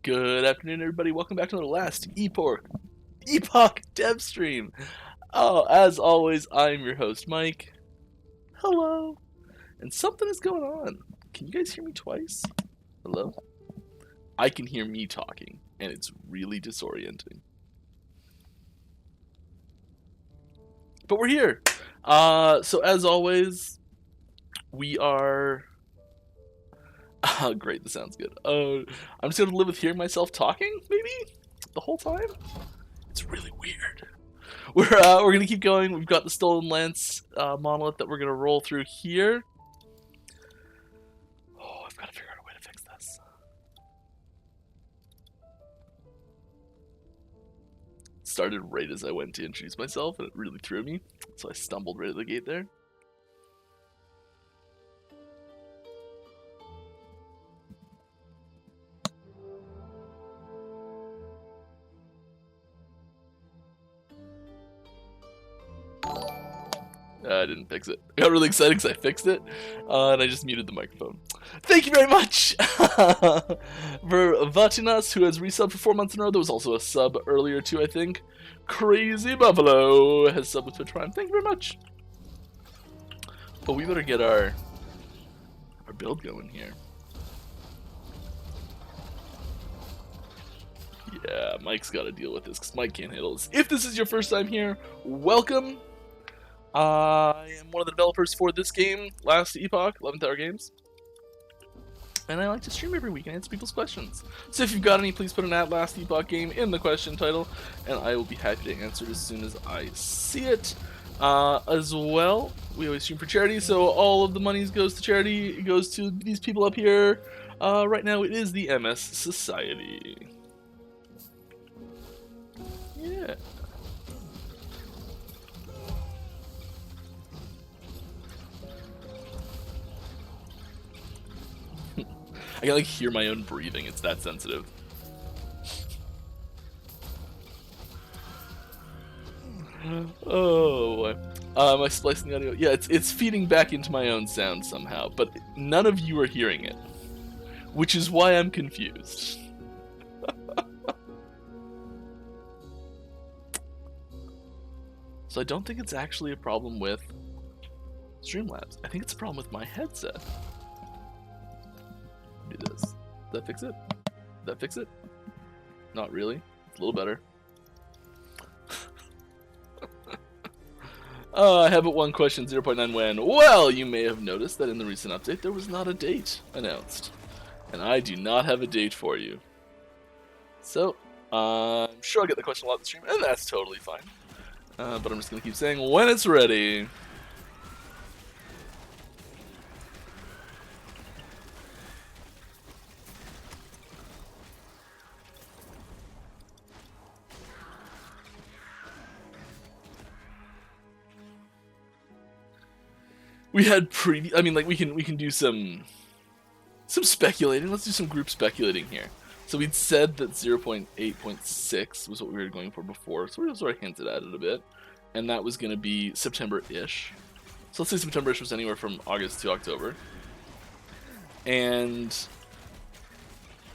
Good afternoon, everybody. Welcome back to the Last Epoch dev stream. Oh, as always, I'm your host, Mike. Hello. And something is going on. Can you guys hear me twice? Hello? I can hear me talking, and it's really disorienting. But we're here. So as always, we are... Oh, great, this sounds good. I'm just gonna live with hearing myself talking, maybe? The whole time? It's really weird. We're gonna keep going. We've got the Stolen Lance monolith that we're gonna roll through here. Oh, I've got to figure out a way to fix this. Started right as I went to introduce myself, and it really threw me. So I stumbled right at the gate there. I didn't fix it. I got really excited because I fixed it, and I just muted the microphone. Thank you very much for Vatinas, who has resubbed for 4 months in a row. There was also a sub earlier too, I think. Crazy Buffalo has subbed with Twitch Prime. Thank you very much. But we better get our build going here. Yeah, Mike's got to deal with this because Mike can't handle this. If this is your first time here, welcome. I am one of the developers for this game, Last Epoch, 11th Hour Games. And I like to stream every week and answer people's questions. So if you've got any, please put an @Last Epoch game in the question title, and I will be happy to answer it as soon as I see it. As well, we always stream for charity, so all of the money goes to charity. It goes to these people up here. Right now, it is the MS Society. Yeah. I can like hear my own breathing. It's that sensitive. Oh boy. Am I splicing the audio? Yeah, it's feeding back into my own sound somehow, but none of you are hearing it, which is why I'm confused. So I don't think it's actually a problem with Streamlabs. I think it's a problem with my headset. Do this. Does that fix it? Did that fix it? Not really. It's a little better. I have but one question, 0.9 when. Well, you may have noticed that in the recent update there was not a date announced. And I do not have a date for you. So, I'm sure I'll get the question a lot in the stream, and that's totally fine. But I'm just going to keep saying when it's ready. We had I mean, like, we can do some speculating. Let's do some group speculating here. So we'd said that 0.8.6 was what we were going for before, so we sort of hinted at it a bit. And that was going to be September-ish. So let's say September-ish was anywhere from August to October. And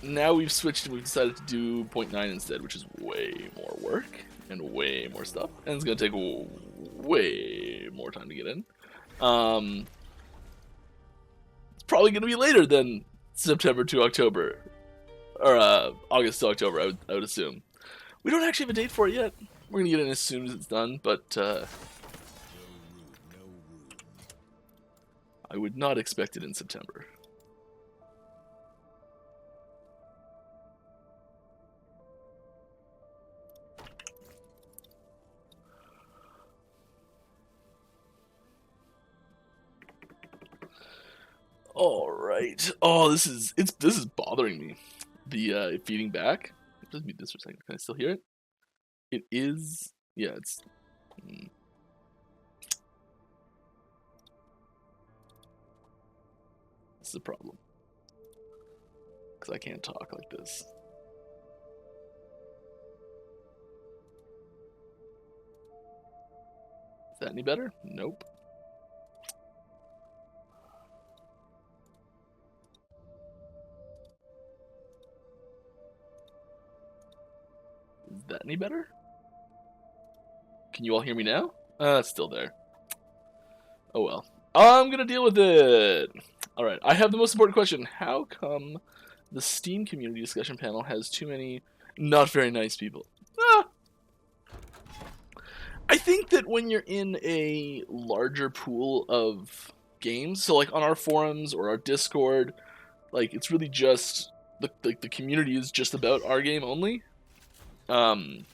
now we've switched and we've decided to do 0.9 instead, which is way more work and way more stuff. And it's going to take way more time to get in. It's probably going to be later than September to October. Or August to October, I would assume. We don't actually have a date for it yet. We're going to get in as soon as it's done, but I would not expect it in September. All right. Oh, this is bothering me. The feeding back. Just mute this for a second. Can I still hear it? It is. Yeah, it's. This is a problem because I can't talk like this. Is that any better? Nope. Is that any better? Can you all hear me now? It's still there. Oh well. I'm gonna deal with it! Alright, I have the most important question. How come the Steam community discussion panel has too many not very nice people? I think that when you're in a larger pool of games, so like on our forums or our Discord, like it's really just the community is just about our game only. And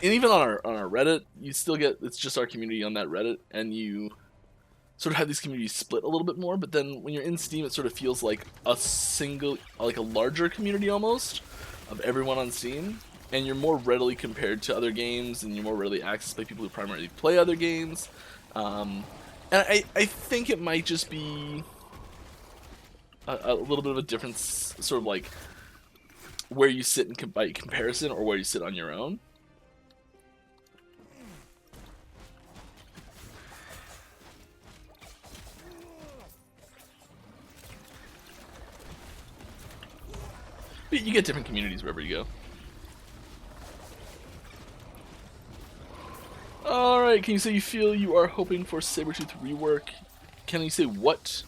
even on our Reddit, you still get, it's just our community on that Reddit, and you sort of have these communities split a little bit more. But then when you're in Steam, it sort of feels like a larger community almost of everyone on Steam, and you're more readily compared to other games, and you're more readily accessed by people who primarily play other games. And I think it might just be a little bit of a difference, sort of like where you sit by comparison or where you sit on your own. But you get different communities wherever you go. Alright, can you say you feel you are hoping for Sabretooth rework? Can you say what?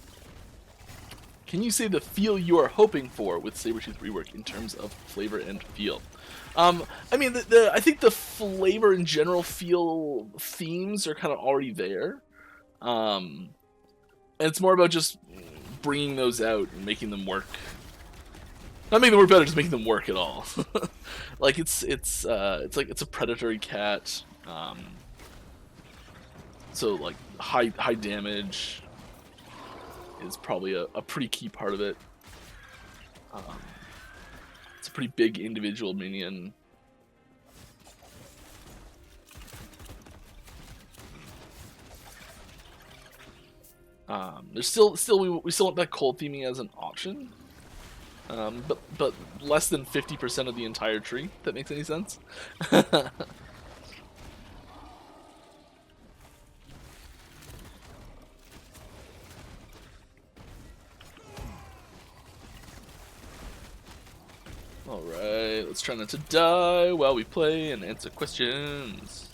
Can you say the feel you are hoping for with Sabretooth rework in terms of flavor and feel? I mean, I think the flavor in general, feel, themes are kind of already there. And it's more about just bringing those out and making them work. Not making them work better, just making them work at all. Like it's like it's a predatory cat. So like high damage is probably a pretty key part of it. It's a pretty big individual minion. There's still we still want that cold theming as an option. But less than 50% of the entire tree, if that makes any sense. Alright, let's try not to die while we play and answer questions.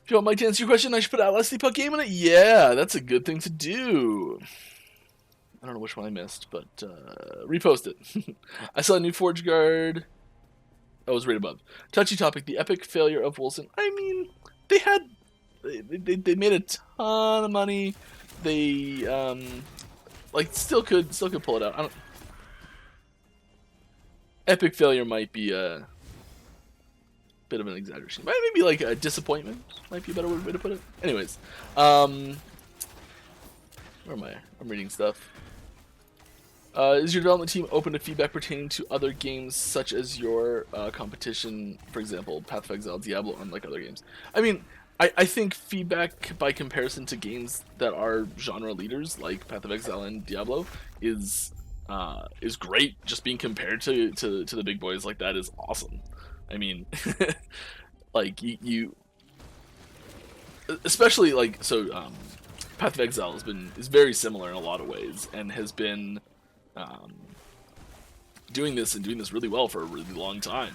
If you want Mike to answer your question, I should put out Last Epoch game in it? Yeah, that's a good thing to do. I don't know which one I missed, but repost it. I saw a new Forge Guard. Oh, it was right above. Touchy topic, the epic failure of Wilson. I mean, they made a ton of money. They like still could pull it out. I don't. Epic failure might be a bit of an exaggeration. Maybe like a disappointment might be a better way to put it. Anyways, where am I? I'm reading stuff. Is your development team open to feedback pertaining to other games such as your competition, for example, Path of Exile, Diablo, unlike other games? I mean, I think feedback by comparison to games that are genre leaders like Path of Exile and Diablo is great. Just being compared to the big boys like that is awesome. I mean, like you especially like so. Path of Exile is very similar in a lot of ways and has been doing this really well for a really long time.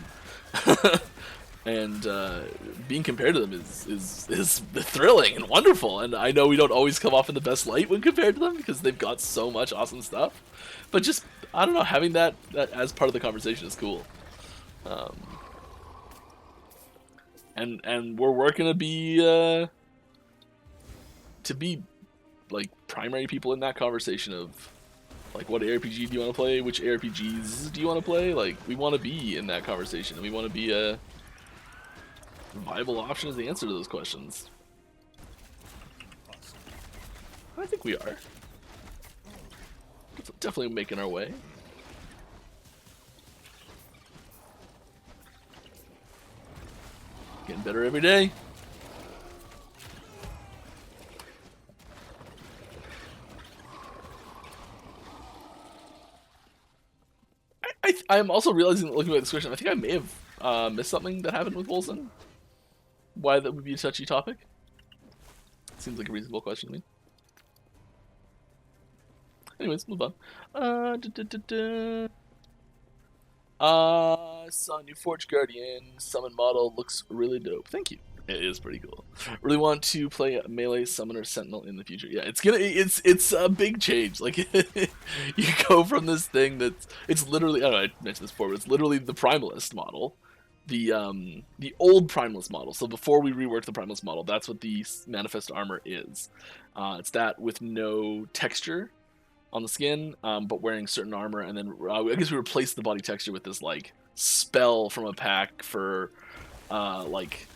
And being compared to them is thrilling and wonderful. And I know we don't always come off in the best light when compared to them because they've got so much awesome stuff. But just, I don't know, having that as part of the conversation is cool. And we're working to be like primary people in that conversation of like, what ARPG do you want to play? Which ARPGs do you want to play? Like, we want to be in that conversation, and we want to be a viable option as the answer to those questions. I think we are. Definitely making our way. Getting better every day. I'm also realizing that looking at this question, I think I may have missed something that happened with Wolzen. Why that would be a touchy topic. Seems like a reasonable question to me. Anyways, move on. Saw a new Forge Guardian summon model. Looks really dope. Thank you. It is pretty cool. Really want to play melee summoner sentinel in the future. Yeah, it's a big change. Like you go from this thing it's literally, I don't know, I mentioned this before, but it's literally the primalist model, the old primalist model. So before we reworked the primalist model, that's what the manifest armor is. It's that with no texture on the skin, but wearing certain armor, and then I guess we replaced the body texture with this like spell from a pack for like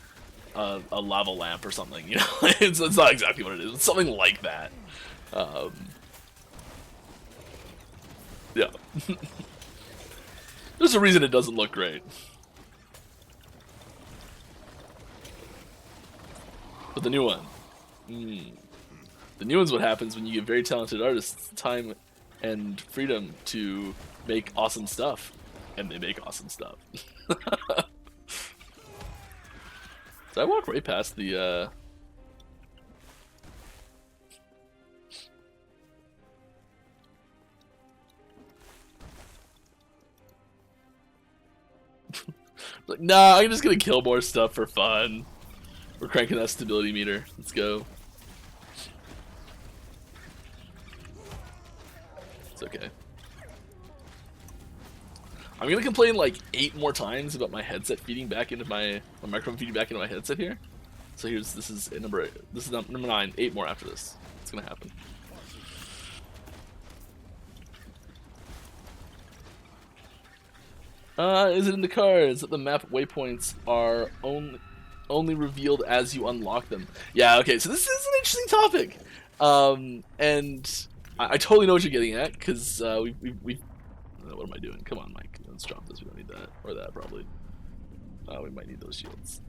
a lava lamp or something. You know, it's not exactly what it is. It's something like that. Yeah. There's a reason it doesn't look great. But the new one. The new one's what happens when you give very talented artists time and freedom to make awesome stuff. And they make awesome stuff. Did I walk right past the, like, nah, I'm just gonna kill more stuff for fun. We're cranking that stability meter. Let's go. It's okay. I'm gonna complain like 8 more times about my headset feeding back into my microphone feeding back into my headset here. So this is number 9. 8 more after this. It's gonna happen. Is it in the cards that the map waypoints are only revealed as you unlock them? Yeah, okay, so this is an interesting topic. And I totally know what you're getting at, because we what am I doing? Come on, Mike. Let's drop this. We don't need that. Or that, probably. We might need those shields.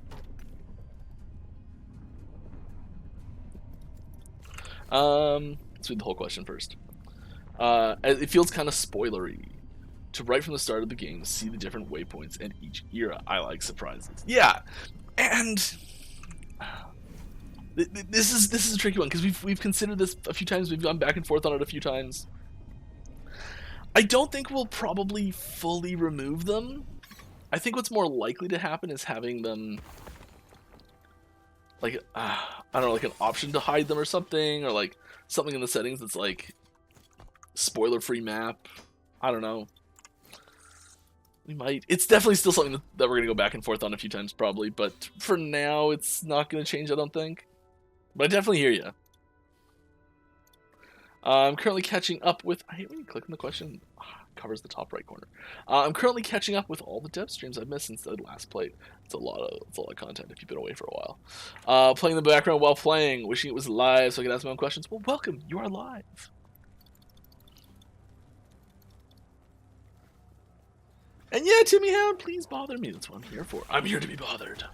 Let's read the whole question first. It feels kind of spoilery to right from the start of the game see the different waypoints and each era. I like surprises. Yeah, and this is a tricky one because we've considered this a few times. We've gone back and forth on it a few times. I don't think we'll probably fully remove them. I think what's more likely to happen is having them like I don't know, like an option to hide them or something, or like something in the settings that's like spoiler-free map. I don't know. We might. It's definitely still something that we're gonna go back and forth on a few times probably, but for now it's not gonna change, I don't think. But I definitely hear you. I'm currently catching up with. I hate when you click on the question. Covers the top right corner. I'm currently catching up with all the dev streams I've missed since I last played. It's a lot of content if you've been away for a while. Playing in the background while playing, wishing it was live so I could ask my own questions. Well, welcome. You are live. And yeah, Timmy Hound, please bother me. That's what I'm here for. I'm here to be bothered.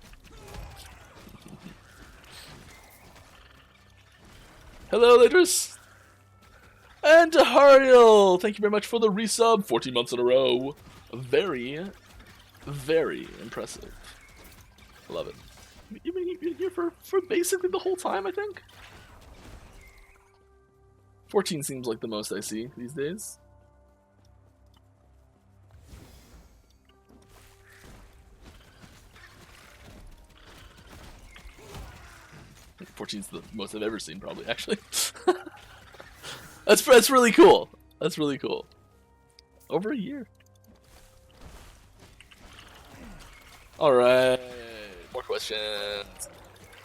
Hello, Ladris. And Hariel, thank you very much for the resub. 14 months in a row. Very, very impressive. I love it. You've been here for basically the whole time, I think. 14 seems like the most I see these days. I think 14's the most I've ever seen, probably, actually. That's really cool. That's really cool. Over a year. Alright. More questions.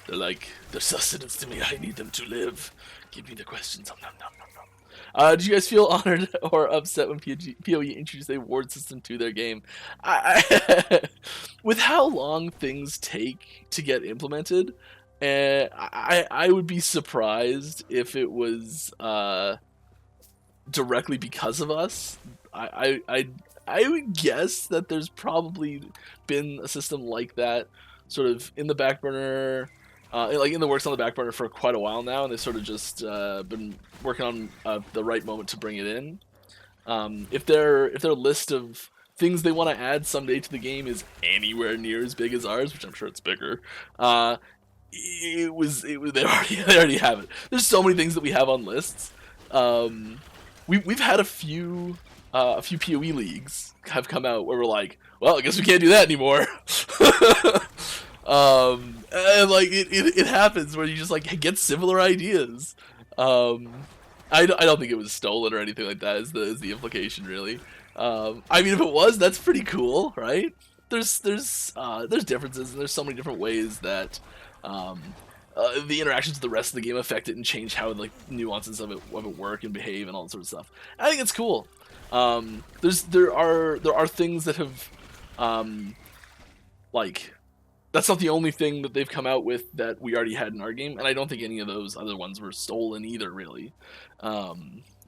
They're like, they're sustenance to me. I need them to live. Give me the questions. Nom, nom, nom, nom. Do you guys feel honored or upset when PoE introduced a ward system to their game? With how long things take to get implemented, I would be surprised if it was directly because of us. I would guess that there's probably been a system like that sort of in the back burner, like in the works on the back burner for quite a while now, and they've sort of just been working on the right moment to bring it in. If their list of things they want to add someday to the game is anywhere near as big as ours, which I'm sure it's bigger, they already have it. There's so many things that we have on lists. We've had a few PoE leagues have come out where we're like, well, I guess we can't do that anymore. And like it happens where you just like get similar ideas. I don't think it was stolen or anything like that. Is the implication really? I mean, if it was, that's pretty cool, right? There's differences, and there's so many different ways that the interactions with the rest of the game affect it and change how like nuances of it work and behave and all that sort of stuff. And I think it's cool. There are things that have like that's not the only thing that they've come out with that we already had in our game, and I don't think any of those other ones were stolen either, really.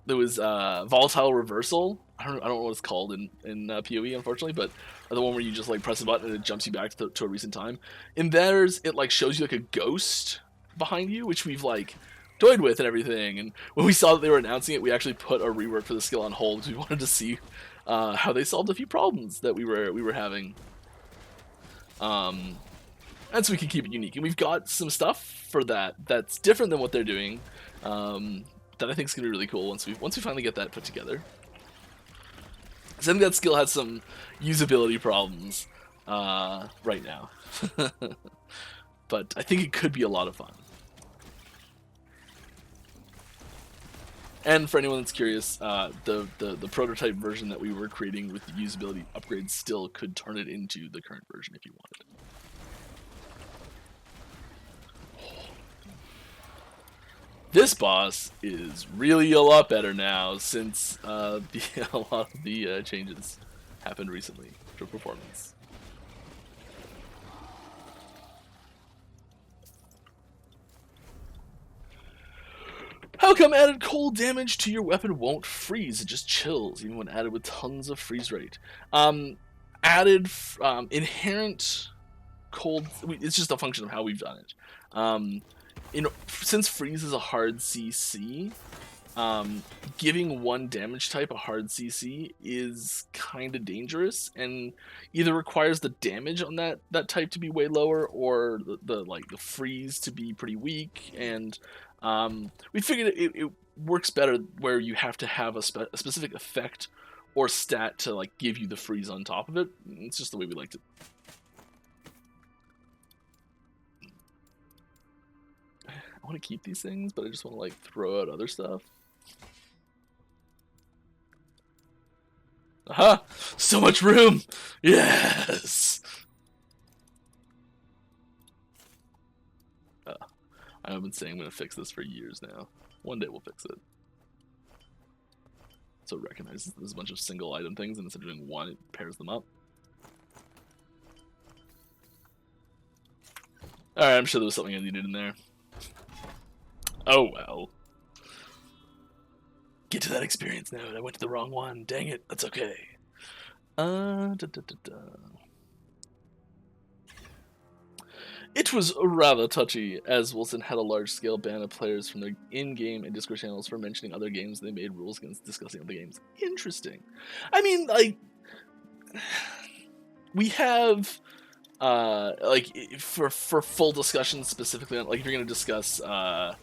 There was volatile reversal. I don't know what it's called in PoE, unfortunately, but the one where you just like press a button and it jumps you back to a recent time. In theirs, it like shows you like a ghost behind you, which we've like toyed with and everything. And when we saw that they were announcing it, we actually put our rework for the skill on hold because we wanted to see how they solved a few problems that we were having. And so we can keep it unique. And we've got some stuff for that's different than what they're doing. That I think is gonna be really cool once we finally get that put together. Because I think that skill has some usability problems right now, but I think it could be a lot of fun. And for anyone that's curious, the prototype version that we were creating with the usability upgrades still could turn it into the current version if you wanted. This boss is really a lot better now since a lot of the changes happened recently to performance. How come added cold damage to your weapon won't freeze? It just chills, even when added with tons of freeze rate. Added inherent cold. It's just a function of how we've done it. Since freeze is a hard CC, giving one damage type a hard CC is kind of dangerous, and either requires the damage on that type to be way lower, or the freeze to be pretty weak. And we figured it works better where you have to have a specific effect or stat to like give you the freeze on top of it. It's just the way we liked it. I want to keep these things, but I just want to like throw out other stuff. Aha! So much room! Yes! I've been saying I'm going to fix this for years now. One day we'll fix it. So it recognizes there's a bunch of single item things, and instead of doing one, it pairs them up. Alright, I'm sure there was something I needed in there. Oh well. Get to that experience node. I went to the wrong one. Dang it. That's okay. It was rather touchy, as Wilson had a large-scale ban of players from their in-game and Discord channels for mentioning other games. They made rules against discussing other games. Interesting. I mean, like, we have like for full discussion specifically on, like, if you're going to discuss I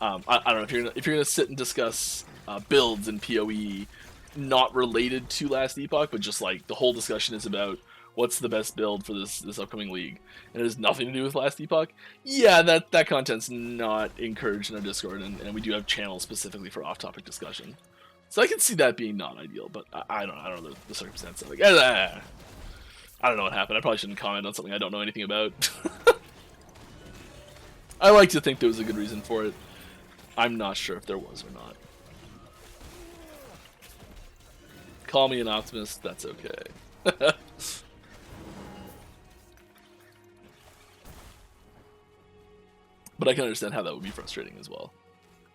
don't know, if you're gonna sit and discuss builds in PoE not related to Last Epoch, but just like the whole discussion is about what's the best build for this upcoming league, and it has nothing to do with Last Epoch, yeah, that content's not encouraged in our Discord, and we do have channels specifically for off-topic discussion. So I can see that being not ideal, but I don't know the circumstances. Like, I don't know what happened. I probably shouldn't comment on something I don't know anything about. I like to think there was a good reason for it. I'm not sure if there was or not. Call me an optimist, that's okay. But I can understand how that would be frustrating as well.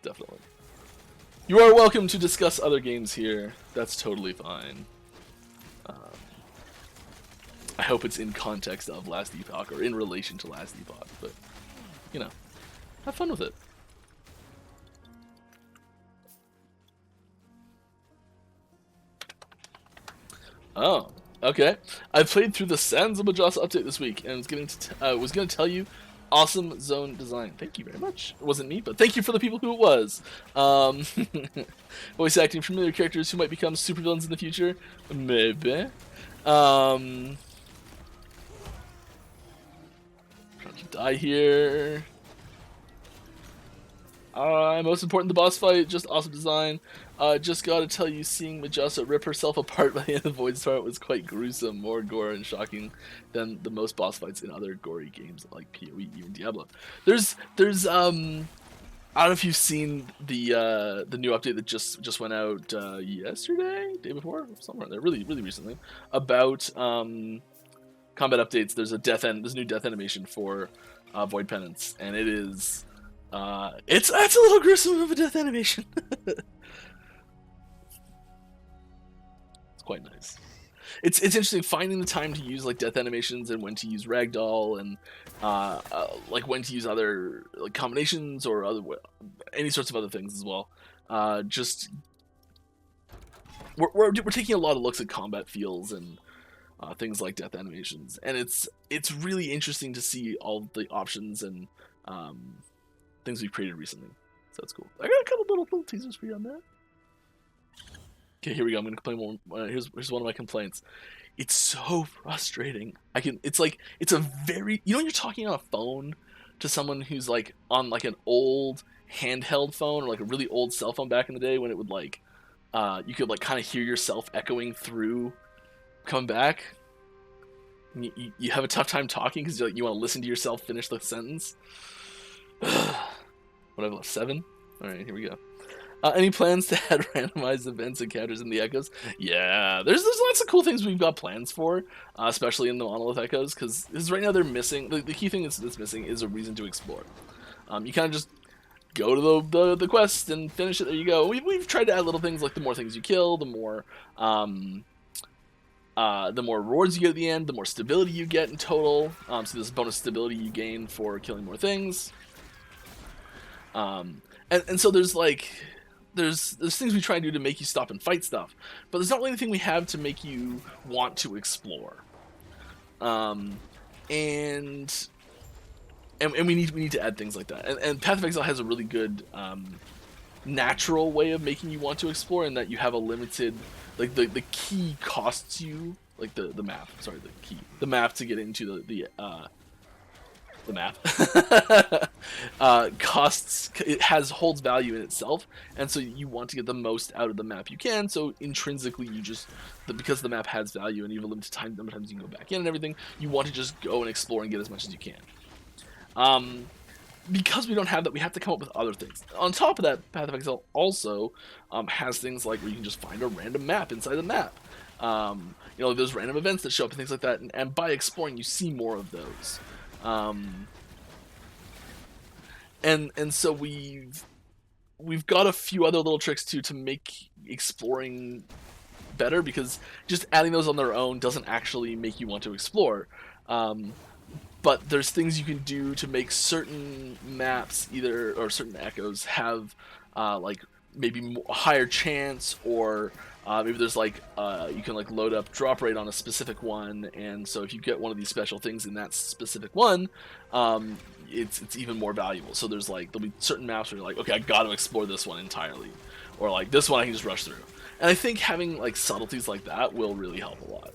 Definitely. You are welcome to discuss other games here. That's totally fine. I hope it's in context of Last Epoch or in relation to Last Epoch, but, you know, have fun with it. Oh, okay. I played through the Sands of Majasa update this week, and was going to tell you Awesome zone design. Thank you very much. It wasn't me, but thank you for the people who it was. Voice acting familiar characters who might become supervillains in the future. Maybe. Trying to die here. Most important, the boss fight. Just awesome design. Just gotta tell you, seeing Majasa rip herself apart by the end of the Void Start was quite gruesome, more gore and shocking than the most boss fights in other gory games like PoE, even Diablo. There's I don't know if you've seen the new update that just went out yesterday, day before, somewhere in there, really recently, about combat updates. There's there's a new death animation for Void Penance, and it is it's a little gruesome of a death animation. Quite nice. It's interesting finding the time to use like death animations and when to use ragdoll and like when to use other like combinations or any sorts of other things as well. Just we're taking a lot of looks at combat feels and things like death animations, and it's really interesting to see all the options and things we've created recently. So that's cool. I got a couple little teasers for you on that. Okay, here we go. I'm gonna complain more. Here's one of my complaints. It's so frustrating. It's a very, when you're talking on a phone to someone who's like on like an old handheld phone or like a really old cell phone back in the day when it would like you could like kind of hear yourself echoing through, come back. You have a tough time talking because you want to listen to yourself finish the sentence. What have I left? 7? All right, here we go. Any plans to add randomized events encounters in the echoes? Yeah, there's lots of cool things we've got plans for, especially in the monolith echoes, because right now they're missing. The key thing that's missing is a reason to explore. You kind of just go to the quest and finish it. There you go. We've tried to add little things like the more things you kill, the more rewards you get at the end, the more stability you get in total. So there's bonus stability you gain for killing more things. And so there's like. There's things we try to do to make you stop and fight stuff, but there's not really anything we have to make you want to explore. And we need to add things like that. And Path of Exile has a really good natural way of making you want to explore, in that you have a limited, like the key costs you, like the map. Sorry, the map to get into the map costs, it holds value in itself, and so you want to get the most out of the map you can. So intrinsically, because the map has value and you have a limited time, number of times you can go back in and everything, you want to just go and explore and get as much as you can. Because we don't have that, we have to come up with other things. On top of that, Path of Exile also has things like where you can just find a random map inside the map. There's random events that show up and things like that, and by exploring, you see more of those. And so we've got a few other little tricks too to make exploring better, because just adding those on their own doesn't actually make you want to explore. But there's things you can do to make certain maps or certain echoes have like maybe a higher chance, or maybe there's like you can like load up drop rate on a specific one, and so if you get one of these special things in that specific one, it's even more valuable. So there's like, there'll be certain maps where you're like, okay, I got to explore this one entirely, or like this one I can just rush through. And I think having like subtleties like that will really help a lot.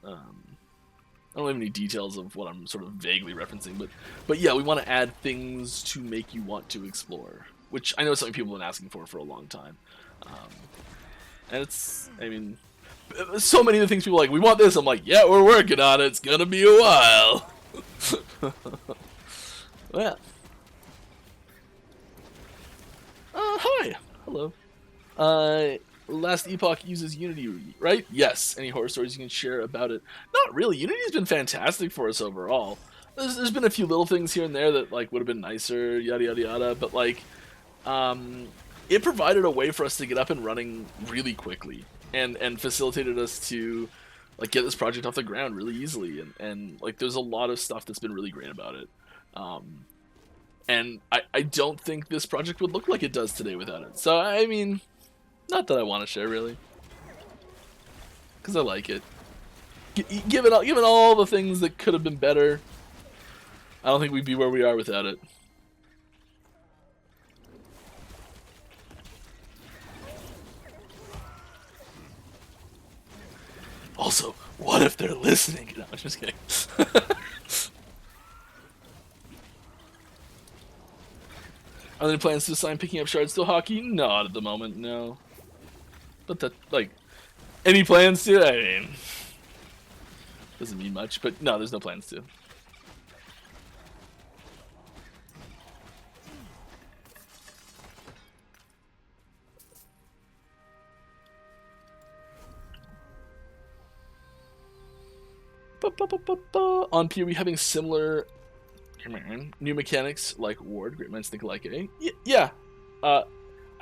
I don't have any details of what I'm sort of vaguely referencing, but yeah, we want to add things to make you want to explore, which I know is something people have been asking for a long time. And so many of the things people are like, we want this. I'm like, yeah, we're working on it. It's gonna be a while. Well, hi, hello. Last Epoch uses Unity, right? Yes. Any horror stories you can share about it? Not really. Unity's been fantastic for us overall. There's been a few little things here and there that like would have been nicer, yada yada yada, but like, it provided a way for us to get up and running really quickly, and facilitated us to like get this project off the ground really easily, and like there's a lot of stuff that's been really great about it. And I don't think this project would look like it does today without it. So I mean, not that I want to share really, because I like it. Given all the things that could have been better, I don't think we'd be where we are without it. Also, what if they're listening? No, I'm just kidding. Are there any plans to assign picking up shards to hockey? Not at the moment, no. But that, like, any plans to? I mean, doesn't mean much, but no, there's no plans to. On PoE having similar new mechanics like Ward, great minds think alike, eh? Yeah. I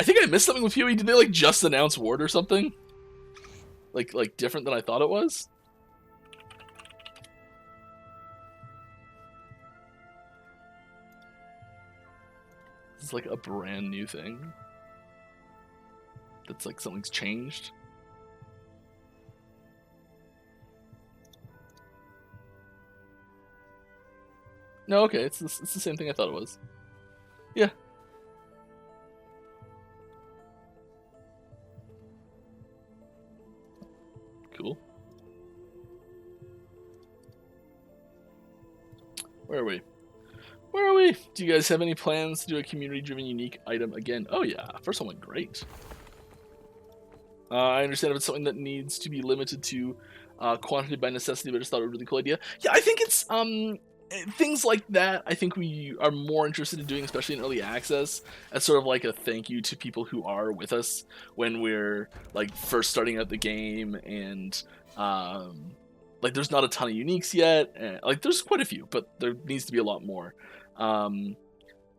think I missed something with PoE. Did they like just announce Ward or something? Like different than I thought it was? It's like a brand new thing. That's like something's changed. No, okay, it's the same thing I thought it was. Yeah. Cool. Where are we? Where are we? Do you guys have any plans to do a community-driven unique item again? Oh yeah, first one went great. I understand if it's something that needs to be limited to quantity by necessity, but I just thought it was a really cool idea. Yeah, I think it's things like that. I think we are more interested in doing, especially in early access, as sort of like a thank you to people who are with us when we're like first starting out the game, and like there's not a ton of uniques yet. Like there's quite a few, but there needs to be a lot more. And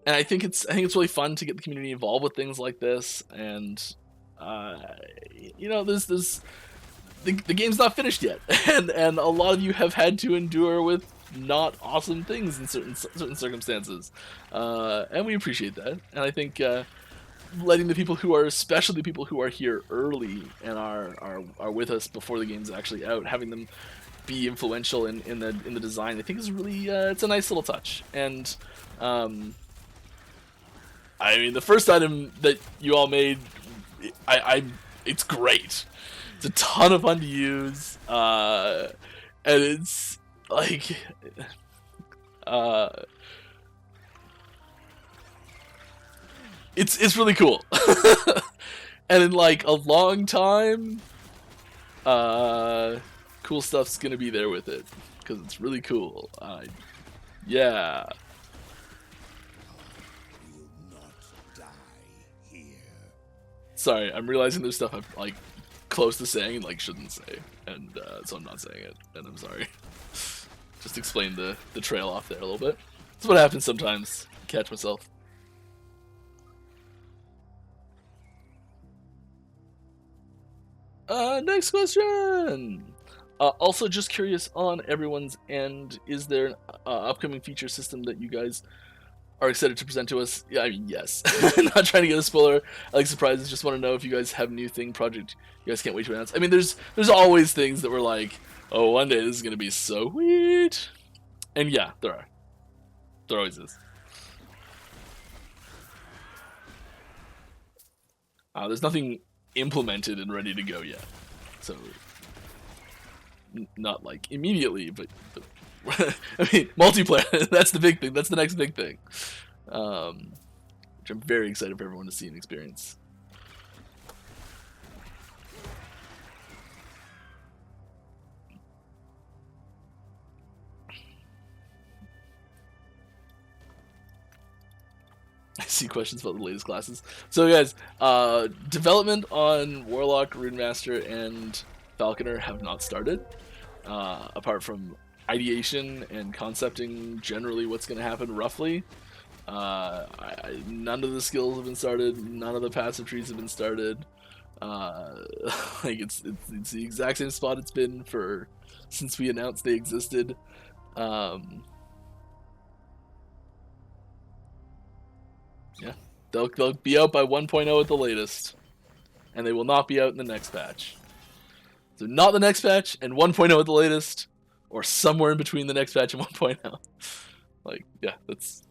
I think it's really fun to get the community involved with things like this, and you know, the game's not finished yet, and a lot of you have had to endure with not awesome things in certain circumstances, and we appreciate that. And I think letting the people who are, especially the people who are here early and are with us before the game's actually out, having them be influential in the design, I think is really it's a nice little touch. And I mean, the first item that you all made, it's great. It's a ton of fun to use, and it's like it's really cool. And in like a long time, cool stuff's gonna be there with it because it's really cool. Yeah. Sorry, I'm realizing there's stuff I'm like close to saying and like shouldn't say, and so I'm not saying it, and I'm sorry. Just explain the trail off there a little bit. That's what happens sometimes. Catch myself. Next question. Also, just curious on everyone's end, is there an upcoming feature system that you guys are excited to present to us? Yeah, I mean, yes. Not trying to get a spoiler. I like surprises. Just want to know if you guys have a new thing project you guys can't wait to announce. I mean, there's always things that we're like, oh, one day this is gonna be so sweet. And yeah, there are. There always is. There's nothing implemented and ready to go yet, so not like immediately, but I mean, multiplayer, that's the big thing. That's the next big thing. Which I'm very excited for everyone to see and experience. I see questions about the latest classes. So guys, development on Warlock, Runemaster, and Falconer have not started. Apart from ideation and concepting generally what's going to happen roughly. None of the skills have been started. None of the passive trees have been started. Like it's the exact same spot it's been for since we announced they existed. Yeah, they'll be out by 1.0 at the latest, and they will not be out in the next patch. So not the next patch and 1.0 at the latest, or somewhere in between the next patch and 1.0. Like, yeah, that's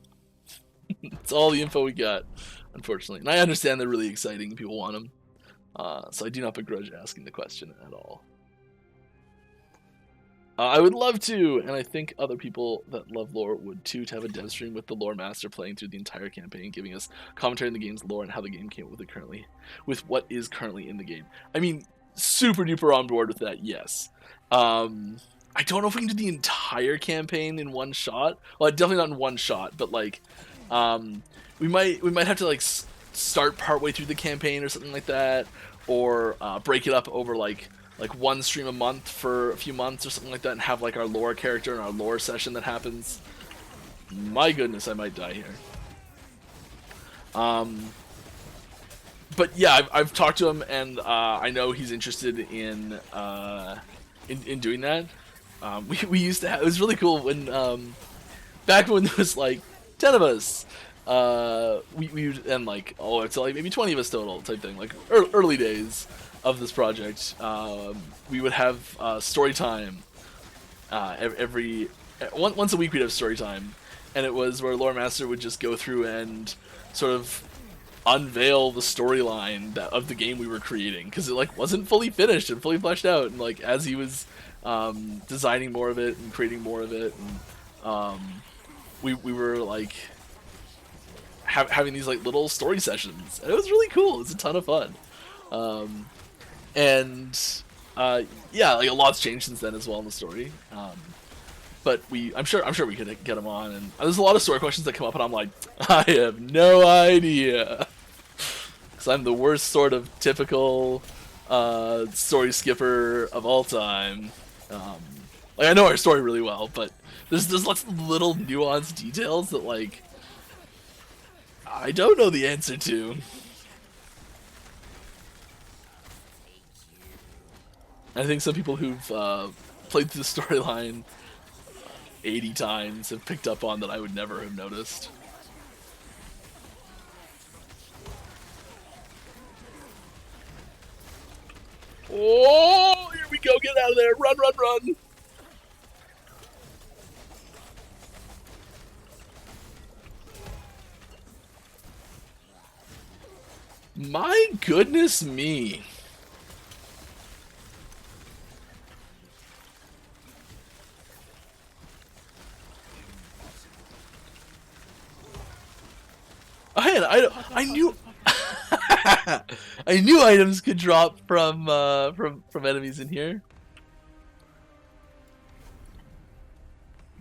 all the info we got, unfortunately. And I understand they're really exciting and people want them. So I do not begrudge asking the question at all. I would love to, and I think other people that love lore would too, to have a dev stream with the lore master playing through the entire campaign, giving us commentary on the game's lore and how the game came with what is currently in the game. I mean, super duper on board with that, yes. I don't know if we can do the entire campaign in one shot. Well, definitely not in one shot, but like, we might have to like start partway through the campaign or something like that, or break it up over like one stream a month for a few months or something like that, and have like our lore character and our lore session that happens. My goodness, I might die here. But yeah, I've talked to him, and I know he's interested in doing that. We used to have, it was really cool when back when there was like 10 of us. We and like it's like maybe 20 of us total type thing, like early days of this project. We would have story time once a week. We'd have story time, and it was where Lore Master would just go through and sort of unveil the storyline of the game we were creating, because it like wasn't fully finished and fully fleshed out, and like as he was designing more of it and creating more of it, and we were like having these like little story sessions, and it was really cool. It was a ton of fun. Yeah, like a lot's changed since then as well in the story. But I'm sure we could get him on, and there's a lot of story questions that come up, and I'm like, I have no idea, because I'm the worst sort of typical story skipper of all time. Like, I know our story really well, but there's lots of little nuanced details that like I don't know the answer to. I think some people who've played through the storyline 80 times have picked up on that I would never have noticed. Oh, here we go, get out of there, run, run, run! My goodness me. I knew I knew items could drop from enemies in here.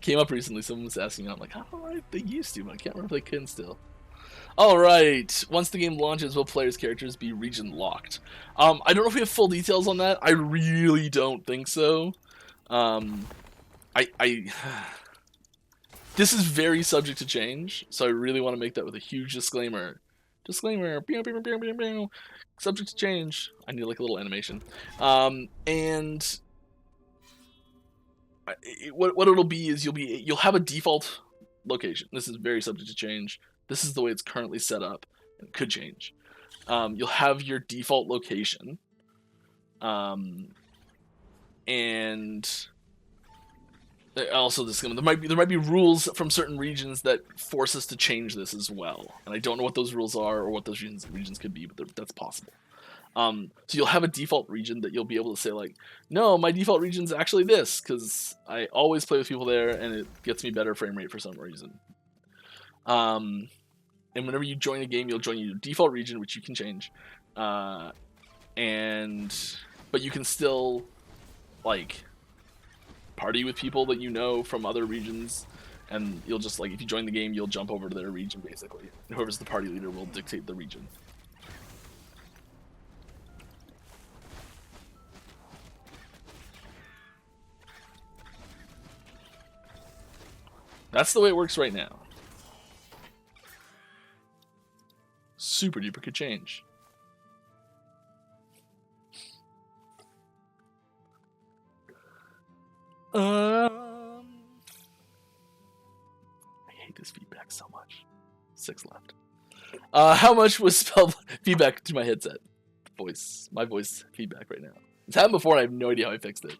Came up recently, someone was asking, I'm like, oh, they used to, but I can't remember if they can still. Alright, once the game launches, will players' characters be region locked? I don't know if we have full details on that. I really don't think so. This is very subject to change, so I really want to make that with a huge disclaimer. Disclaimer, subject to change. I need like a little animation. And what it'll be is you'll have a default location. This is very subject to change. This is the way it's currently set up, and it could change. You'll have your default location, and also there might be rules from certain regions that force us to change this as well, and I don't know what those rules are or what those regions could be, but that's possible. So you'll have a default region that you'll be able to say like, no, my default region's actually this, because I always play with people there and it gets me better frame rate for some reason. And whenever you join a game, you'll join your default region, which you can change, but you can still like party with people that you know from other regions, and you'll just like, if you join the game, you'll jump over to their region basically, and whoever's the party leader will dictate the region. That's the way it works right now. Super duper could change. I hate this feedback so much. 6 left. How much was spelled feedback to my headset? My voice feedback right now. It's happened before and I have no idea how I fixed it.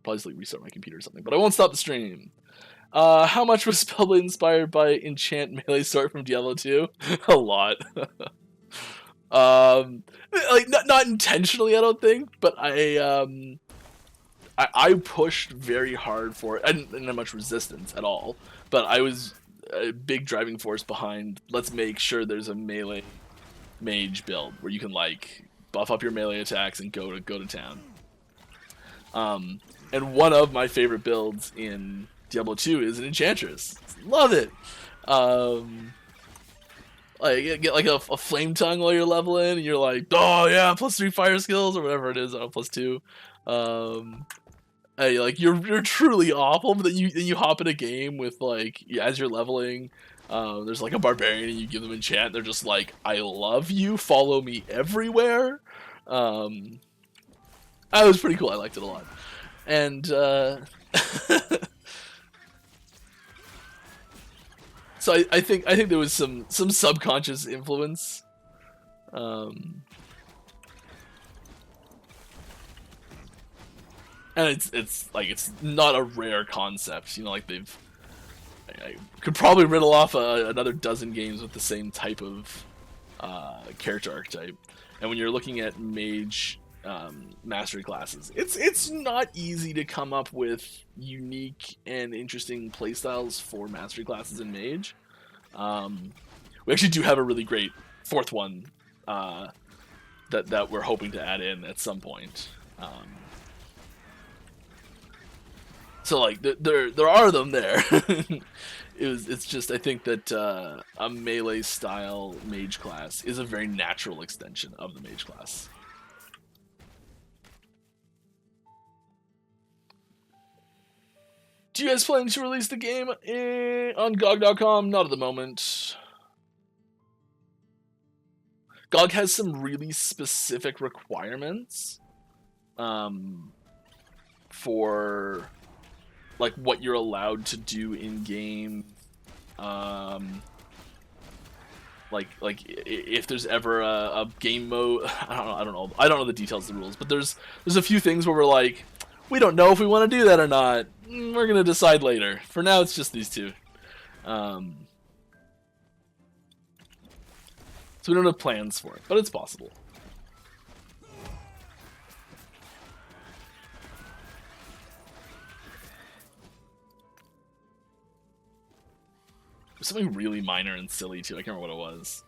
Probably just like restart my computer or something, but I won't stop the stream. How much was Spellblade inspired by enchant melee sword from Diablo 2? A lot. Like not intentionally, I don't think, but I pushed very hard for it. I didn't have much resistance at all, but I was a big driving force behind. Let's make sure there's a melee mage build where you can like buff up your melee attacks and go to town. And one of my favorite builds in Diablo 2 is an enchantress. Love it. Like get like a flame tongue while you're leveling, and you're like, oh yeah, +3 fire skills or whatever it is, +2. Like you're truly awful, but then you hop in a game with like as you're leveling, there's like a barbarian and you give them enchant. They're just like, I love you, follow me everywhere. That was pretty cool. I liked it a lot, and so I think there was some subconscious influence. And it's like it's not a rare concept, you know. Like I could probably riddle off another dozen games with the same type of character archetype. And when you're looking at mage mastery classes, it's not easy to come up with unique and interesting playstyles for mastery classes in mage. We actually do have a really great fourth one that we're hoping to add in at some point. So like there are them there. It's just I think that a melee style mage class is a very natural extension of the mage class. Do you guys plan to release the game on GOG.com? Not at the moment. GOG has some really specific requirements for like what you're allowed to do in game. Like if there's ever a game mode, I don't know the details of the rules, but there's a few things where we're like, we don't know if we want to do that or not. We're gonna decide later. For now, it's just these two. So we don't have plans for it, but it's possible. It was something really minor and silly too. I can't remember what it was.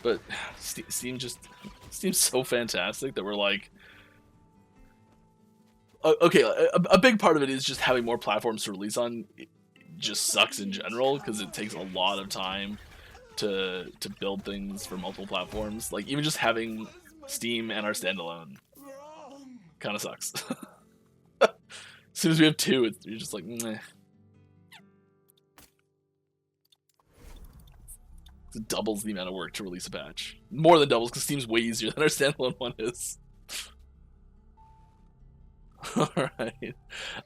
But Steam's so fantastic that we're like, okay, a big part of it is just having more platforms to release on. It just sucks in general because it takes a lot of time to build things for multiple platforms. Like even just having Steam and our standalone kind of sucks. As soon as we have two, you're just like, meh. It doubles the amount of work to release a patch. More than doubles, because Steam's way easier than our standalone one is. Alright.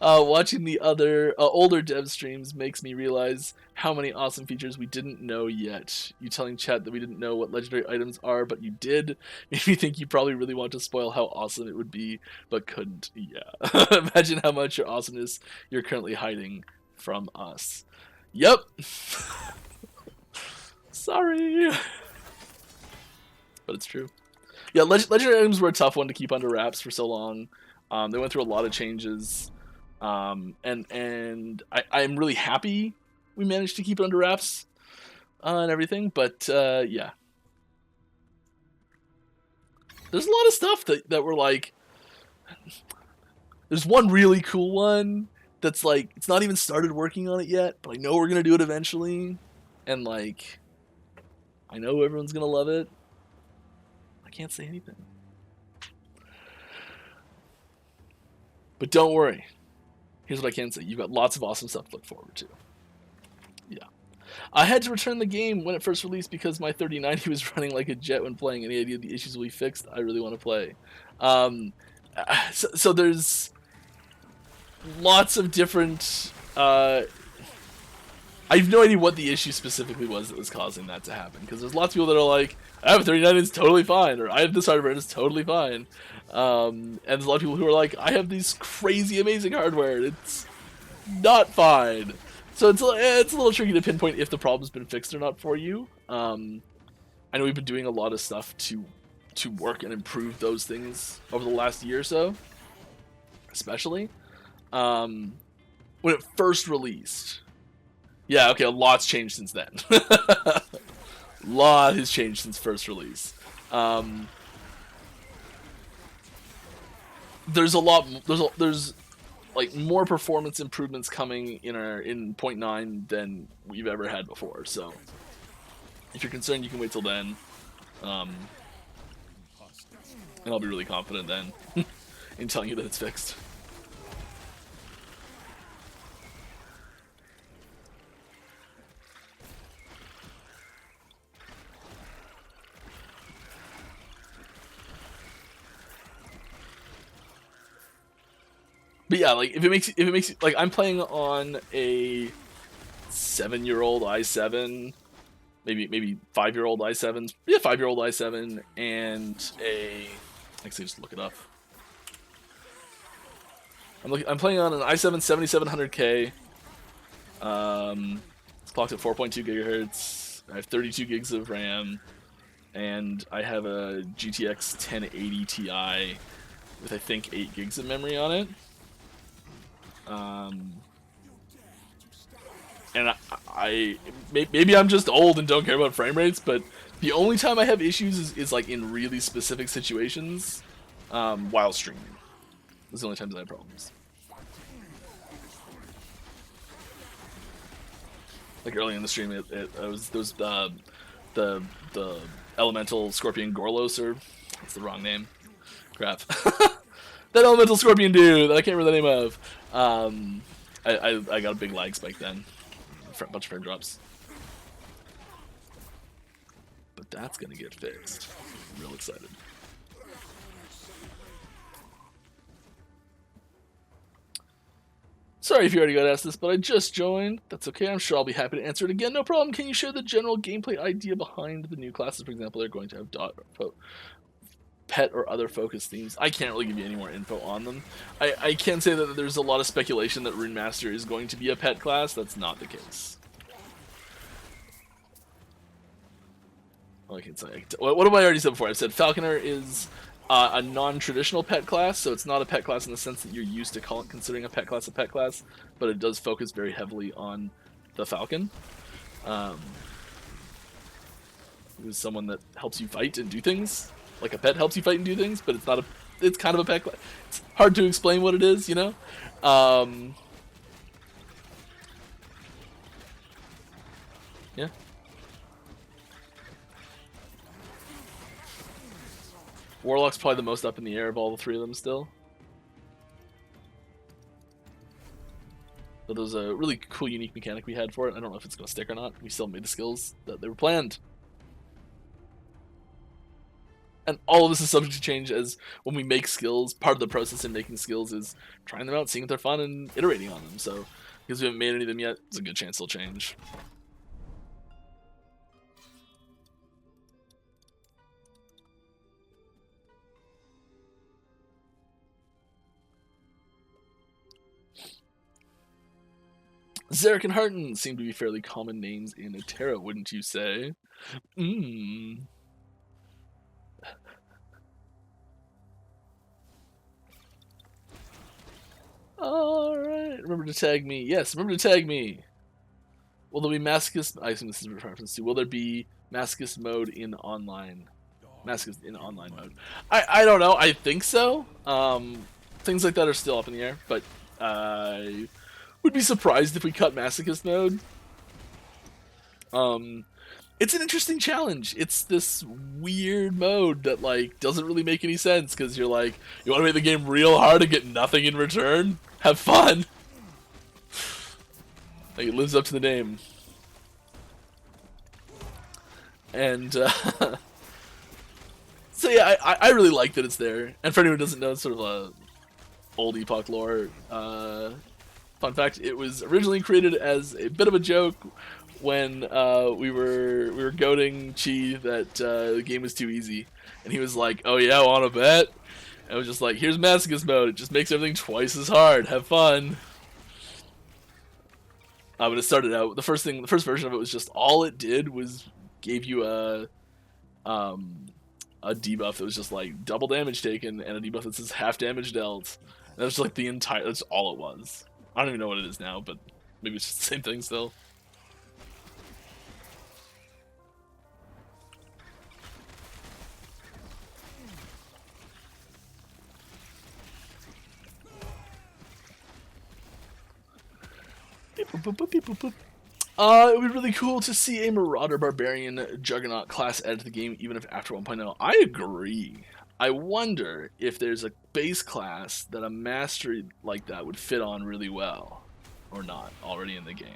Watching the other older dev streams makes me realize how many awesome features we didn't know yet. You telling chat that we didn't know what legendary items are, but you did, made me think you probably really want to spoil how awesome it would be, but couldn't. Yeah. Imagine how much your awesomeness you're currently hiding from us. Yep. Sorry. But it's true. Yeah, legendary items were a tough one to keep under wraps for so long. They went through a lot of changes, and I'm really happy we managed to keep it under wraps and everything. But yeah, there's a lot of stuff that we're like. There's one really cool one that's like it's not even started working on it yet, but I know we're gonna do it eventually, and like I know everyone's gonna love it. I can't say anything. But don't worry. Here's what I can say. You've got lots of awesome stuff to look forward to. Yeah. I had to return the game when it first released because my 3090 was running like a jet when playing. Any idea the issues will be fixed? I really want to play. So there's lots of different I have no idea what the issue specifically was that was causing that to happen, because there's lots of people that are like, I have a 39, it's totally fine, or I have this hardware, it's totally fine. And there's a lot of people who are like, I have these crazy amazing hardware, it's not fine. So it's a little tricky to pinpoint if the problem's been fixed or not for you. I know we've been doing a lot of stuff to work and improve those things over the last year or so, especially. When it first released, yeah, okay, a lot's changed since then. A lot has changed since first release. There's like more performance improvements coming in 0.9 than we've ever had before. So if you're concerned, you can wait till then, and I'll be really confident then in telling you that it's fixed. But yeah, like if it makes like I'm playing on a 7-year-old i7, maybe 5-year-old i7, yeah, 5-year-old i7, and a actually just look it up. I'm playing on an i7 7700K. It's clocked at 4.2 gigahertz. I have 32 gigs of RAM, and I have a GTX 1080 Ti with I think 8 gigs of memory on it. And maybe I'm just old and don't care about frame rates, but the only time I have issues is like in really specific situations, while streaming. Those are the only times I have problems. Like early in the stream, there was the elemental scorpion Gorlos, or that's the wrong name. Crap. That elemental scorpion dude that I can't remember the name of. I got a big lag spike then, a bunch of frame drops. But that's gonna get fixed. I'm real excited. Sorry if you already got asked this, but I just joined. That's okay, I'm sure I'll be happy to answer it again. No problem. Can you share the general gameplay idea behind the new classes? For example, they're going to have pet or other focus themes. I can't really give you any more info on them. I can say that there's a lot of speculation that Rune Master is going to be a pet class. That's not the case. What have I already said before? I've said Falconer is a non-traditional pet class, so it's not a pet class in the sense that you're used to considering a pet class, but it does focus very heavily on the Falcon. Who's someone that helps you fight and do things. Like a pet helps you fight and do things, but it's kind of a pet class. It's hard to explain what it is, you know? Yeah. Warlock's probably the most up in the air of all the three of them still. But there's a really cool, unique mechanic we had for it. I don't know if it's going to stick or not. We still made the skills that they were planned. And all of this is subject to change, as when we make skills, part of the process in making skills is trying them out, seeing if they're fun, and iterating on them. So, because we haven't made any of them yet, there's a good chance they'll change. Zarek and Harton seem to be fairly common names in Eterra, wouldn't you say? Alright, remember to tag me. Yes, remember to tag me. Will there be masochist? I assume this is a reference to. Will there be masochist mode in online? Masochist in online mode. I don't know. I think so. Things like that are still up in the air, but I would be surprised if we cut masochist mode. It's an interesting challenge. It's this weird mode that like doesn't really make any sense, because you're like, you want to make the game real hard and get nothing in return? Have fun. Like, it lives up to the name. And so yeah, I really like that it's there. And for anyone who doesn't know, it's sort of a old Epoch lore Fun fact: it was originally created as a bit of a joke when we were goading Chi that the game was too easy, and he was like, "Oh yeah, want to bet?" And I was just like, "Here's Masochist mode. It just makes everything twice as hard. Have fun." But it started out the first version of it was just all it did was gave you a debuff that was just like double damage taken and a debuff that says half damage dealt. And that was like the entire. That's all it was. I don't even know what it is now, but maybe it's just the same thing still. It would be really cool to see a Marauder Barbarian Juggernaut class added to the game, even if after 1.0. I agree. I wonder if there's a base class that a mastery like that would fit on really well, or not, already in the game.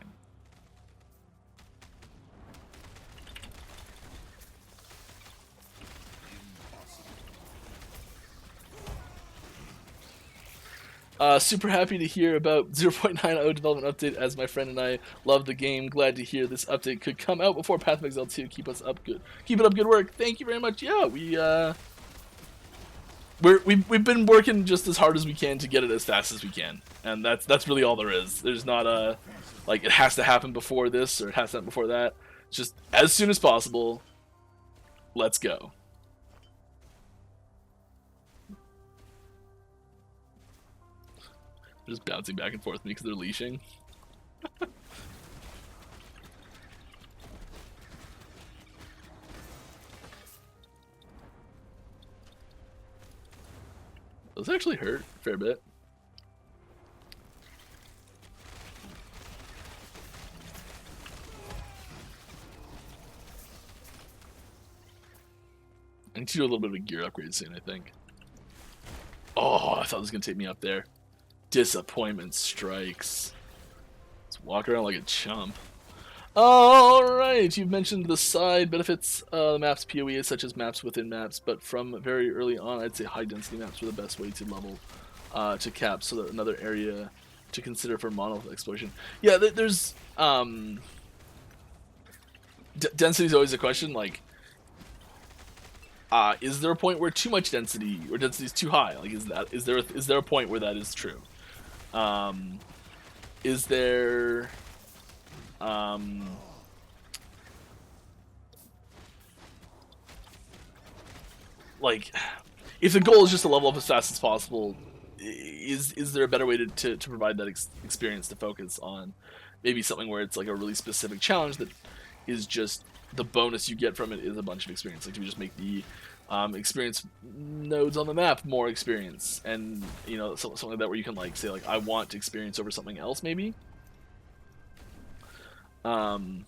Super happy to hear about 0.90 development update, as my friend and I love the game. Glad to hear this update could come out before Path of Exile 2. Keep it up, good work. Thank you very much. Yeah, we've been working just as hard as we can to get it as fast as we can, and that's really all there is. There's not a like it has to happen before this or it has to happen before that. It's just as soon as possible. Let's go. They're just bouncing back and forth with me because they're leashing. Those actually hurt a fair bit. I need to do a little bit of a gear upgrade soon, I think. Oh, I thought it was going to take me up there. Disappointment strikes. Let's walk around like a chump. Alright, you've mentioned the side benefits of the map's PoE, such as maps within maps, but from very early on, I'd say high density maps were the best way to level to cap, so that another area to consider for monolith exploration. Yeah, there's density is always a question. Like, is there a point where too much density or density is too high? Like, is there a point where that is true? Is there like, if the goal is just to level up as fast as possible, is there a better way to provide that experience, to focus on maybe something where it's like a really specific challenge that is just the bonus you get from it is a bunch of experience? Like, do we just make the experience nodes on the map more experience, and you know, something like that, where you can like say like, I want to experience over something else maybe. And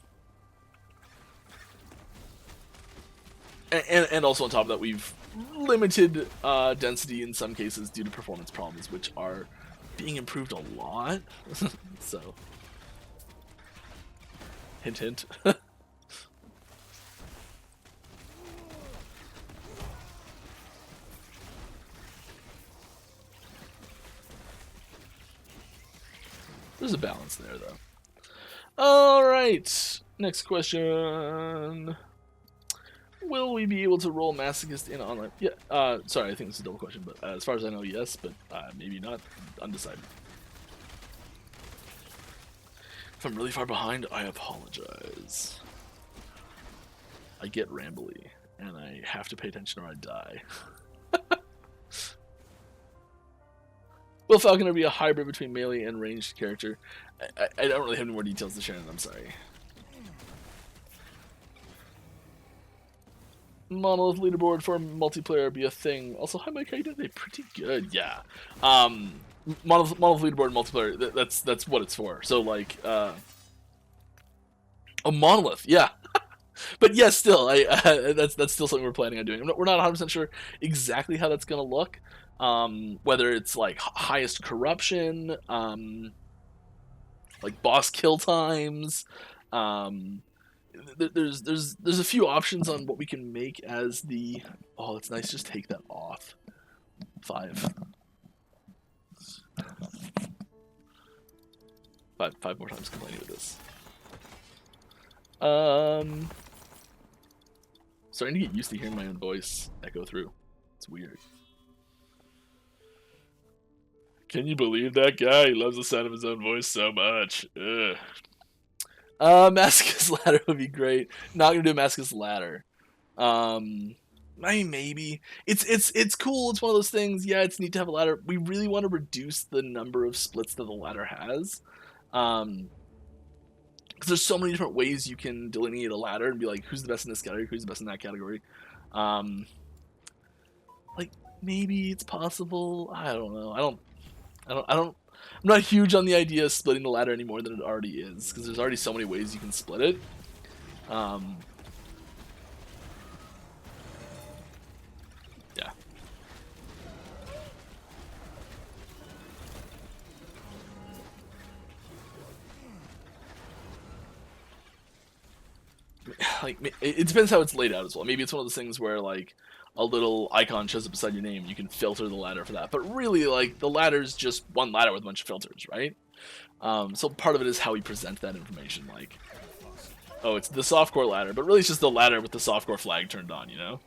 also on top of that, we've limited density in some cases due to performance problems, which are being improved a lot. So, hint, hint. There's a balance there, though. All right, next question. Will we be able to roll Masochist in online? Yeah, sorry, I think it's a double question, but as far as I know, yes, but maybe not. Undecided. If I'm really far behind, I apologize. I get rambly, and I have to pay attention or I die. Will Falconer be a hybrid between melee and ranged character? I don't really have any more details to share, and I'm sorry. Monolith leaderboard for multiplayer be a thing. Also, hi Mike, how you doing today? Pretty good, yeah. Monolith leaderboard multiplayer. That's what it's for. So like, a monolith, yeah. But yes, still, that's still something we're planning on doing. We're not 100% sure exactly how that's gonna look. Whether it's like highest corruption, like boss kill times. There's a few options on what we can make as the. Oh, it's nice. Just take that off. 5. Five more times complaining with this. Starting to get used to hearing my own voice echo through. It's weird. Can you believe that guy? He loves the sound of his own voice so much. Ugh. Masochist Ladder would be great. Not gonna do a Masochist Ladder. I mean, maybe. It's cool. It's one of those things. Yeah, it's neat to have a ladder. We really want to reduce the number of splits that the ladder has. Because there's so many different ways you can delineate a ladder and be like, who's the best in this category, who's the best in that category. Like, maybe it's possible. I don't know. I'm not huge on the idea of splitting the ladder any more than it already is, because there's already so many ways you can split it. Yeah. Like, it depends how it's laid out as well. Maybe it's one of those things where, like, a little icon shows up beside your name, you can filter the ladder for that. But really, like, the ladder's just one ladder with a bunch of filters, right? So part of it is how we present that information. Like, oh, it's the softcore ladder, but really it's just the ladder with the softcore flag turned on, you know?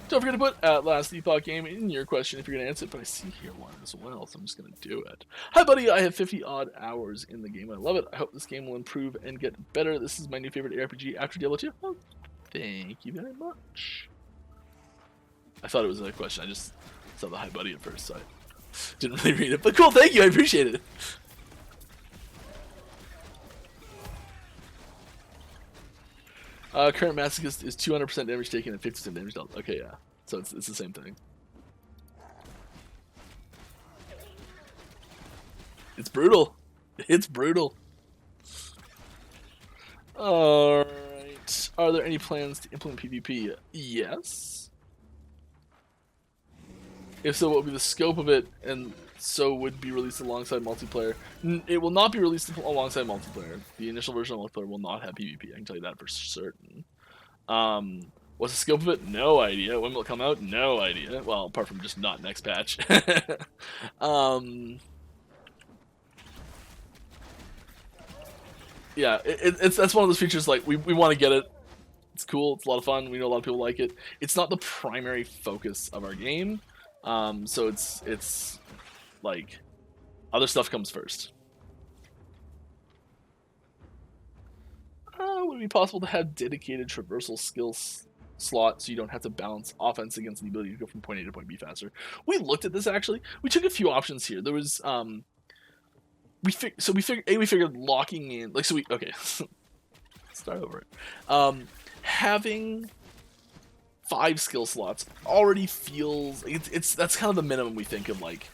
Don't forget to put Last Epoch game in your question if you're going to answer it, but I see here one as well, so I'm just going to do it. Hi, buddy. I have 50 odd hours in the game. I love it. I hope this game will improve and get better. This is my new favorite ARPG after Diablo 2. Oh, thank you very much. I thought it was a question. I just saw the hi, buddy at first, so I didn't really read it. But cool, thank you. I appreciate it. Current Masochist is 200% damage taken and 50% damage dealt. Okay, yeah. So it's the same thing. It's brutal. It's brutal. Alright. Are there any plans to implement PvP? Yes. If so, what would be the scope of it, and so would be released alongside multiplayer? It will not be released alongside multiplayer. The initial version of multiplayer will not have PvP. I can tell you that for certain. What's the scope of it? No idea. When will it come out? No idea. Well, apart from just not next patch. Yeah, that's one of those features, like, we want to get it. It's cool. It's a lot of fun. We know a lot of people like it. It's not the primary focus of our game. So it's like, other stuff comes first. Would it be possible to have dedicated traversal skills slot so you don't have to balance offense against the ability to go from point A to point B faster? We looked at this, actually. We took a few options here. There was we figured locking in, like, okay. Start over it. Having 5 skill slots already feels that's kind of the minimum we think of, like,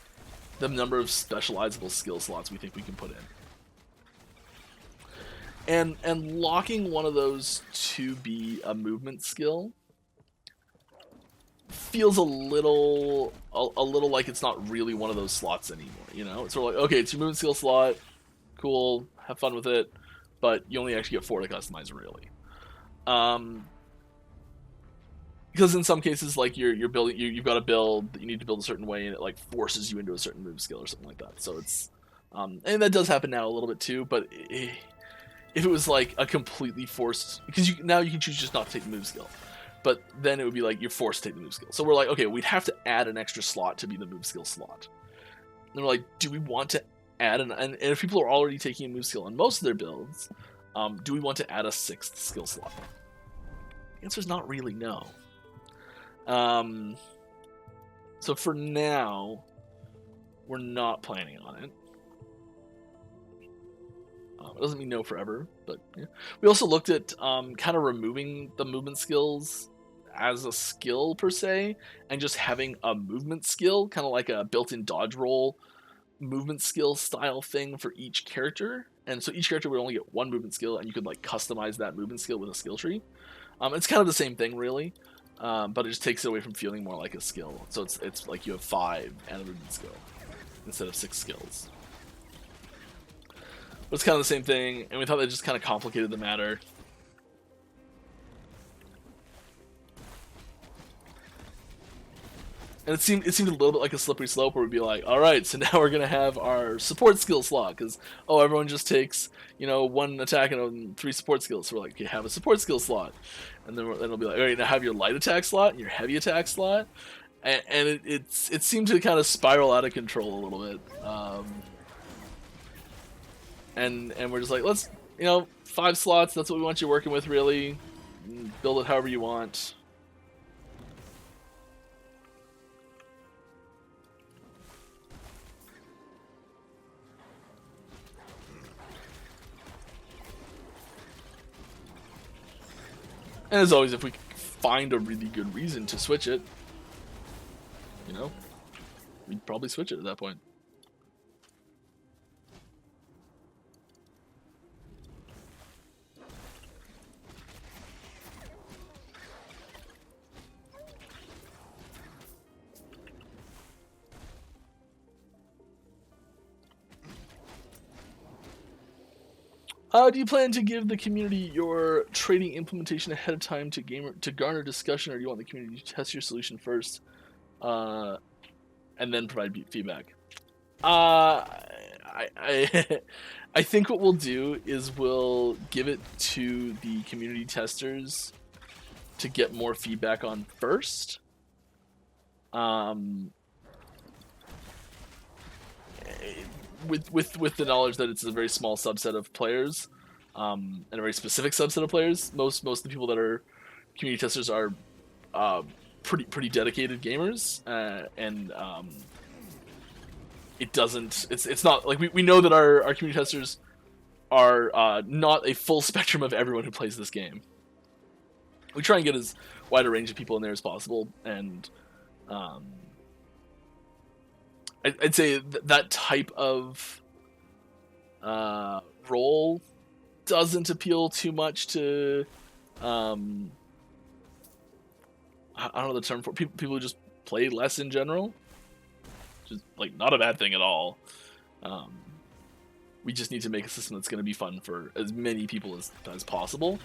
the number of specializable skill slots we think we can put in. And locking one of those to be a movement skill feels a little like it's not really one of those slots anymore, you know? It's sort of like, okay, it's your movement skill slot, cool, have fun with it, but you only actually get 4 to customize, really. Because in some cases, like, you're building, you've got a build that you need to build a certain way, and it, like, forces you into a certain move skill or something like that. So it's and that does happen now a little bit too, but if it was like a completely forced, because now you can choose just not to take the move skill, but then it would be like you're forced to take the move skill. So we're like, okay, we'd have to add an extra slot to be the move skill slot. And we're like, do we want to add and if people are already taking a move skill on most of their builds, do we want to add a 6th skill slot? The answer is not really no. So for now, we're not planning on it. It doesn't mean no forever, but yeah. We also looked at kind of removing the movement skills as a skill per se, and just having a movement skill, kind of like a built-in dodge roll movement skill style thing for each character. And so each character would only get 1 movement skill, and you could, like, customize that movement skill with a skill tree. It's kind of the same thing, really, but it just takes it away from feeling more like a skill. So it's like you have 5 and a movement skill instead of 6 skills. But it's kind of the same thing, and we thought that just kind of complicated the matter. And it seemed a little bit like a slippery slope where we'd be like, all right, so now we're gonna have our support skill slot because everyone just takes one attack and 3 support skills. So we're like, okay, have a support skill slot, and then it'll be like, all right, now have your light attack slot and your heavy attack slot, and it seemed to kind of spiral out of control a little bit. And we're just like, let's 5 slots. That's what we want you working with, really. Build it however you want. And as always, if we find a really good reason to switch it, we'd probably switch it at that point. Do you plan to give the community your trading implementation ahead of time to garner discussion, or do you want the community to test your solution first, and then provide feedback? I think what we'll do is we'll give it to the community testers to get more feedback on first. With the knowledge that it's a very small subset of players, and a very specific subset of players. Most of the people that are community testers are pretty dedicated gamers, and it's not like we know that our community testers are not a full spectrum of everyone who plays this game. We try and get as wide a range of people in there as possible, and I'd say that type of role doesn't appeal too much to I don't know the term for people who just play less in general. Just like not a bad thing at all. We just need to make a system that's going to be fun for as many people as possible.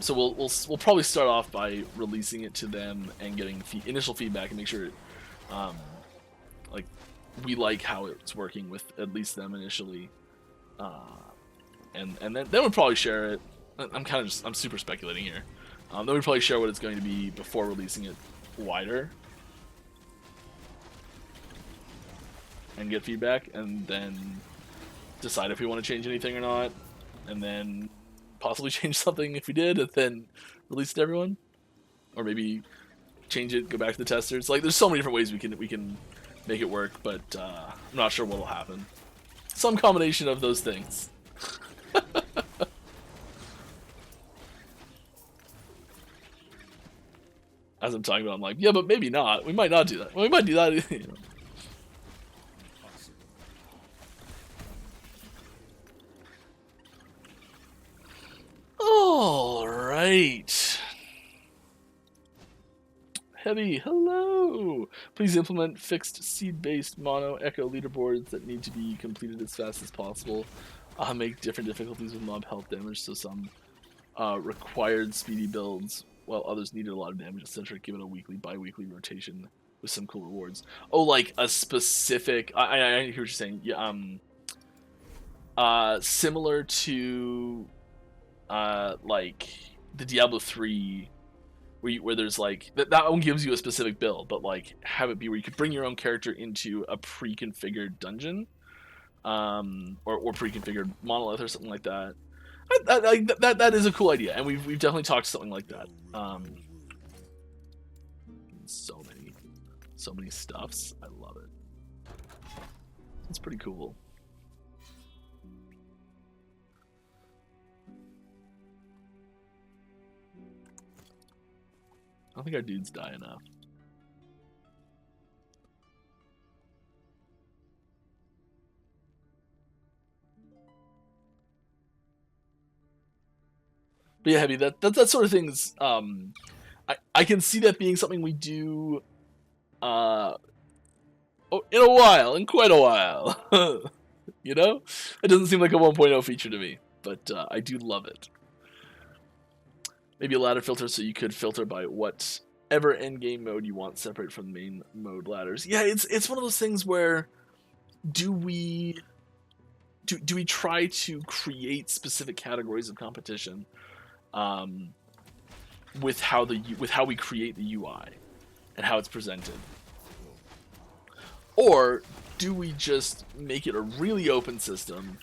So we'll probably start off by releasing it to them and getting initial feedback and make sure like we like how it's working with at least them initially, and then we'll probably share it. I'm super speculating here. Then we'll probably share what it's going to be before releasing it wider, and get feedback, and then decide if we want to change anything or not, and then possibly change something if we did, and then release it to everyone, or maybe change it, go back to the testers. Like, there's so many different ways we can make it work, but I'm not sure what'll happen. Some combination of those things. As I'm talking about, I'm like, yeah, but maybe not. We might not do that. Well, we might do that. You know. All right. Heavy, hello. Please implement fixed seed-based mono echo leaderboards that need to be completed as fast as possible. Make different difficulties with mob health damage, so some required speedy builds, while others needed a lot of damage, etc. Give it a weekly, bi-weekly rotation with some cool rewards. Oh, like a specific. I hear what you're saying. Yeah. Similar to like the Diablo 3, where there's like that one gives you a specific build, but like have it be where you could bring your own character into a pre-configured dungeon, or pre-configured monolith or something like that. That is a cool idea, and we've definitely talked something like that. So many stuffs. I love it. It's pretty cool. I don't think our dudes die enough. But yeah, Heavy, that sort of things, I can see that being something we do in quite a while. You know? It doesn't seem like a 1.0 feature to me, but I do love it. Maybe a ladder filter so you could filter by what ever end game mode you want separate from the main mode ladders. Yeah, it's one of those things where do we try to create specific categories of competition with how we create the UI and how it's presented, or do we just make it a really open system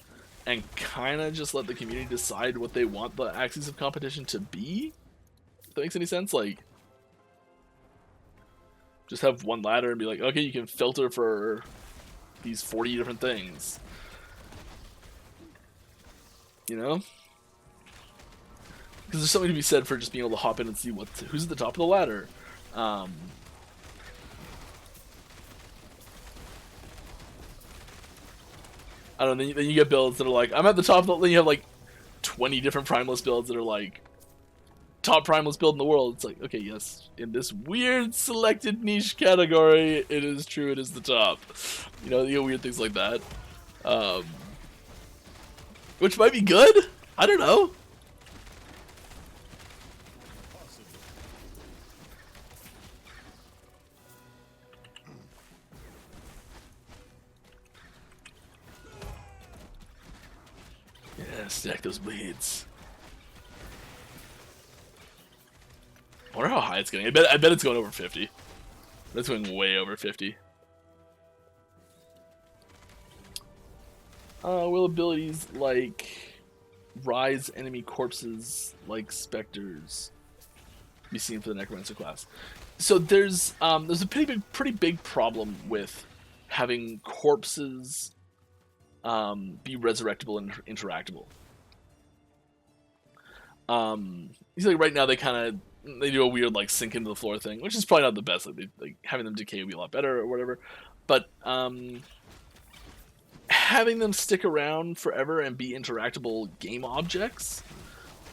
and kind of just let the community decide what they want the axes of competition to be? If that makes any sense. Like, just have one ladder and be like, okay, you can filter for these 40 different things. You know? Because there's something to be said for just being able to hop in and see who's at the top of the ladder. I don't know, then you get builds that are like, I'm at the top of the... Then you have like 20 different Primalist builds that are like, top Primalist build in the world. It's like, okay, yes, in this weird selected niche category, it is true, it is the top. You know, weird things like that. Which might be good? I don't know. Yeah, stack those blades. I wonder how high it's getting. I bet it's going over 50. That's going way over 50. Will abilities like rise enemy corpses like specters be seen for the Necromancer class? So there's a pretty big problem with having corpses be resurrectable and interactable. You see, like right now they do a weird like sink into the floor thing, which is probably not the best. Like having them decay would be a lot better or whatever. But having them stick around forever and be interactable game objects.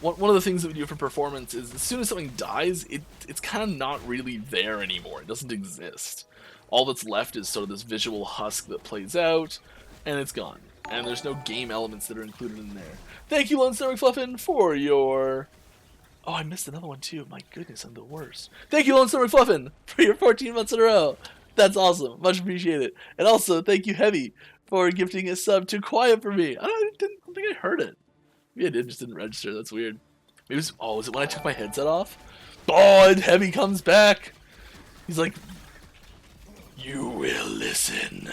One of the things that we do for performance is as soon as something dies, it's kind of not really there anymore. It doesn't exist. All that's left is sort of this visual husk that plays out, and it's gone. And there's no game elements that are included in there. Thank you, Lone Star McFluffin, for your... Oh, I missed another one too. My goodness, I'm the worst. Thank you, Lone Star McFluffin, for your 14 months in a row. That's awesome. Much appreciated. And also, thank you, Heavy, for gifting a sub to Quiet for me. I don't think I heard it. Maybe I did, just didn't register. That's weird. Maybe it was, was it when I took my headset off? Oh, and Heavy comes back. He's like, you will listen.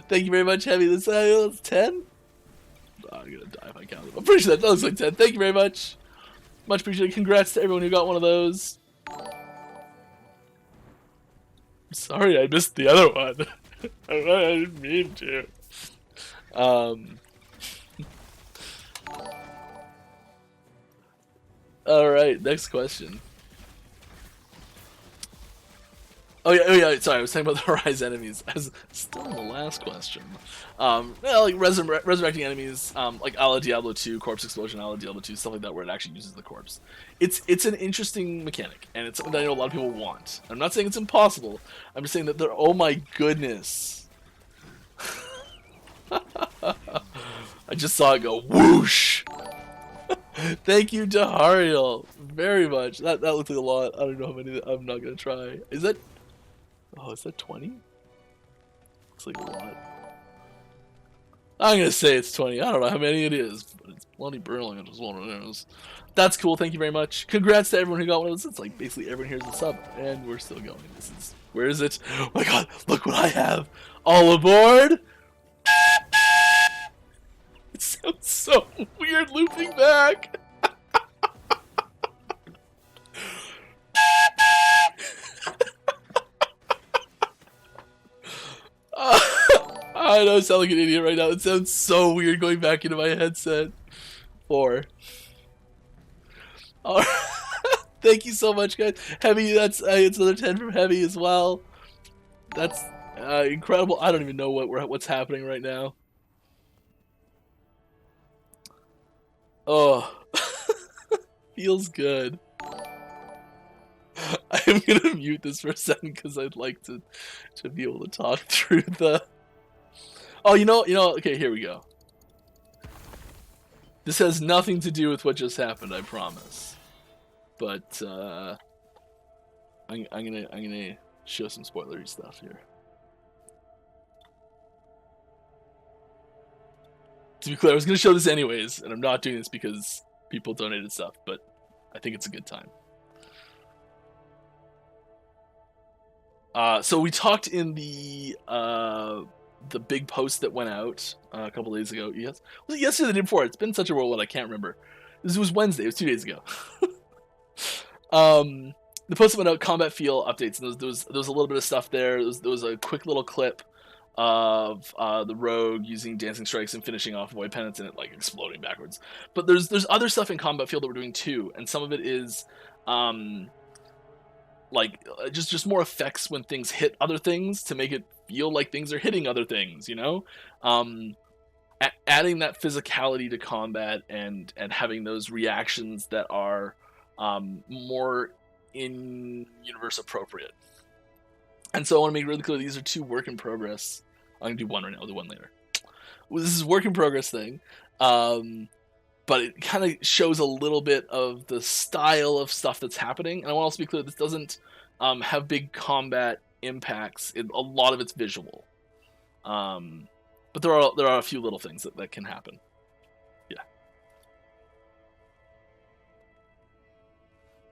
Thank you very much, Heavy. That's 10? Oh, I'm gonna die if I count it. I'm pretty sure that looks like 10. Thank you very much. Much appreciated. Congrats to everyone who got one of those. Sorry, I missed the other one. I didn't mean to. Alright, next question. Oh yeah, sorry, I was talking about the rise enemies. I was still on the last question. Well, like resurrecting enemies, like a la Diablo 2, Corpse Explosion, a la Diablo 2, stuff like that, where it actually uses the corpse. It's an interesting mechanic, and it's something that I know a lot of people want. I'm not saying it's impossible. I'm just saying that they're, oh my goodness. I just saw it go whoosh. Thank you, Dahariel, very much. That looked like a lot. I don't know how many. I'm not gonna try. Is that? Oh, is that 20? Looks like a lot. I'm gonna say it's 20. I don't know how many it is, but it's bloody brilliant. Just one of those. That's cool. Thank you very much. Congrats to everyone who got one of those. It's like basically everyone here's a sub, and we're still going. This is, where is it? Oh my god! Look what I have. All aboard! It sounds so weird looping back. I know I sound like an idiot right now. It sounds so weird going back into my headset. 4. All right. Thank you so much, guys. Heavy, that's it's another 10 from Heavy as well. That's incredible. I don't even know what's happening right now. Oh, feels good. I am gonna mute this for a second because I'd like to be able to talk through the. Oh, you know. Okay, here we go. This has nothing to do with what just happened. I promise. but I'm gonna show some spoilery stuff here. To be clear, I was gonna show this anyways, and I'm not doing this because people donated stuff, but I think it's a good time. So we talked in the big post that went out a couple days ago. Yes, was it yesterday or the day before? It's been such a whirlwind, I can't remember. This was Wednesday. It was 2 days ago. The post that went out, combat feel updates, and there was a little bit of stuff there. There was a quick little clip of the rogue using dancing strikes and finishing off void penance and it like exploding backwards. But there's other stuff in combat field that we're doing too, and some of it is like just more effects when things hit other things to make it feel like things are hitting other things, you know. Adding that physicality to combat and having those reactions that are more in universe appropriate. And so I want to make it really clear these are 2 work in progress. I'm gonna do one right now. I'll do one later. Well, this is a work in progress thing, but it kind of shows a little bit of the style of stuff that's happening. And I want to also be clear, this doesn't have big combat impacts. A lot of it's visual, but there are a few little things that can happen. Yeah.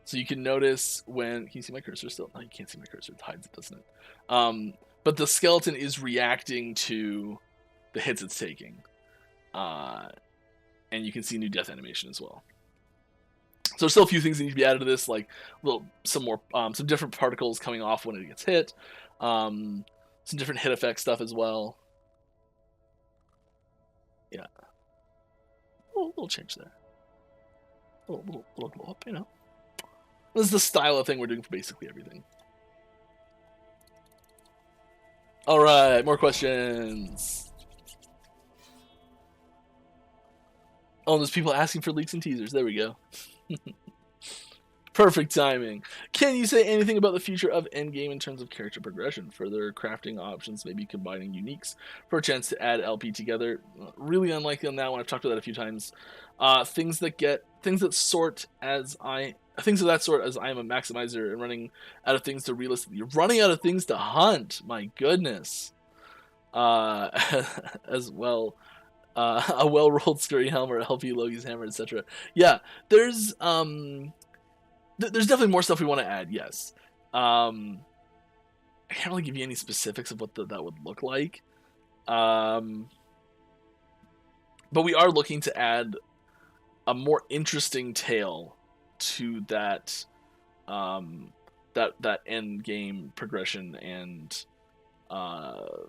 So you can notice when... Can you see my cursor still? No, you can't see my cursor. It hides it, doesn't it? But the skeleton is reacting to the hits it's taking. And you can see new death animation as well. So there's still a few things that need to be added to this, like some different particles coming off when it gets hit, some different hit effect stuff as well. Yeah, a little change there, a little glow up, you know. This is the style of thing we're doing for basically everything. All right, more questions. Oh, there's people asking for leaks and teasers. There we go. Perfect timing. Can you say anything about the future of Endgame in terms of character progression? Further crafting options, maybe combining uniques for a chance to add LP together. Really unlikely on that one. I've talked about that a few times. Things of that sort as I am a maximizer and running out of things to realistically. You're running out of things to hunt. My goodness. As well. A well-rolled scurry helm or a LP Logi's hammer, etc. Yeah, there's definitely more stuff we want to add. Yes, I can't really give you any specifics of what that would look like, but we are looking to add a more interesting tale to that end game progression and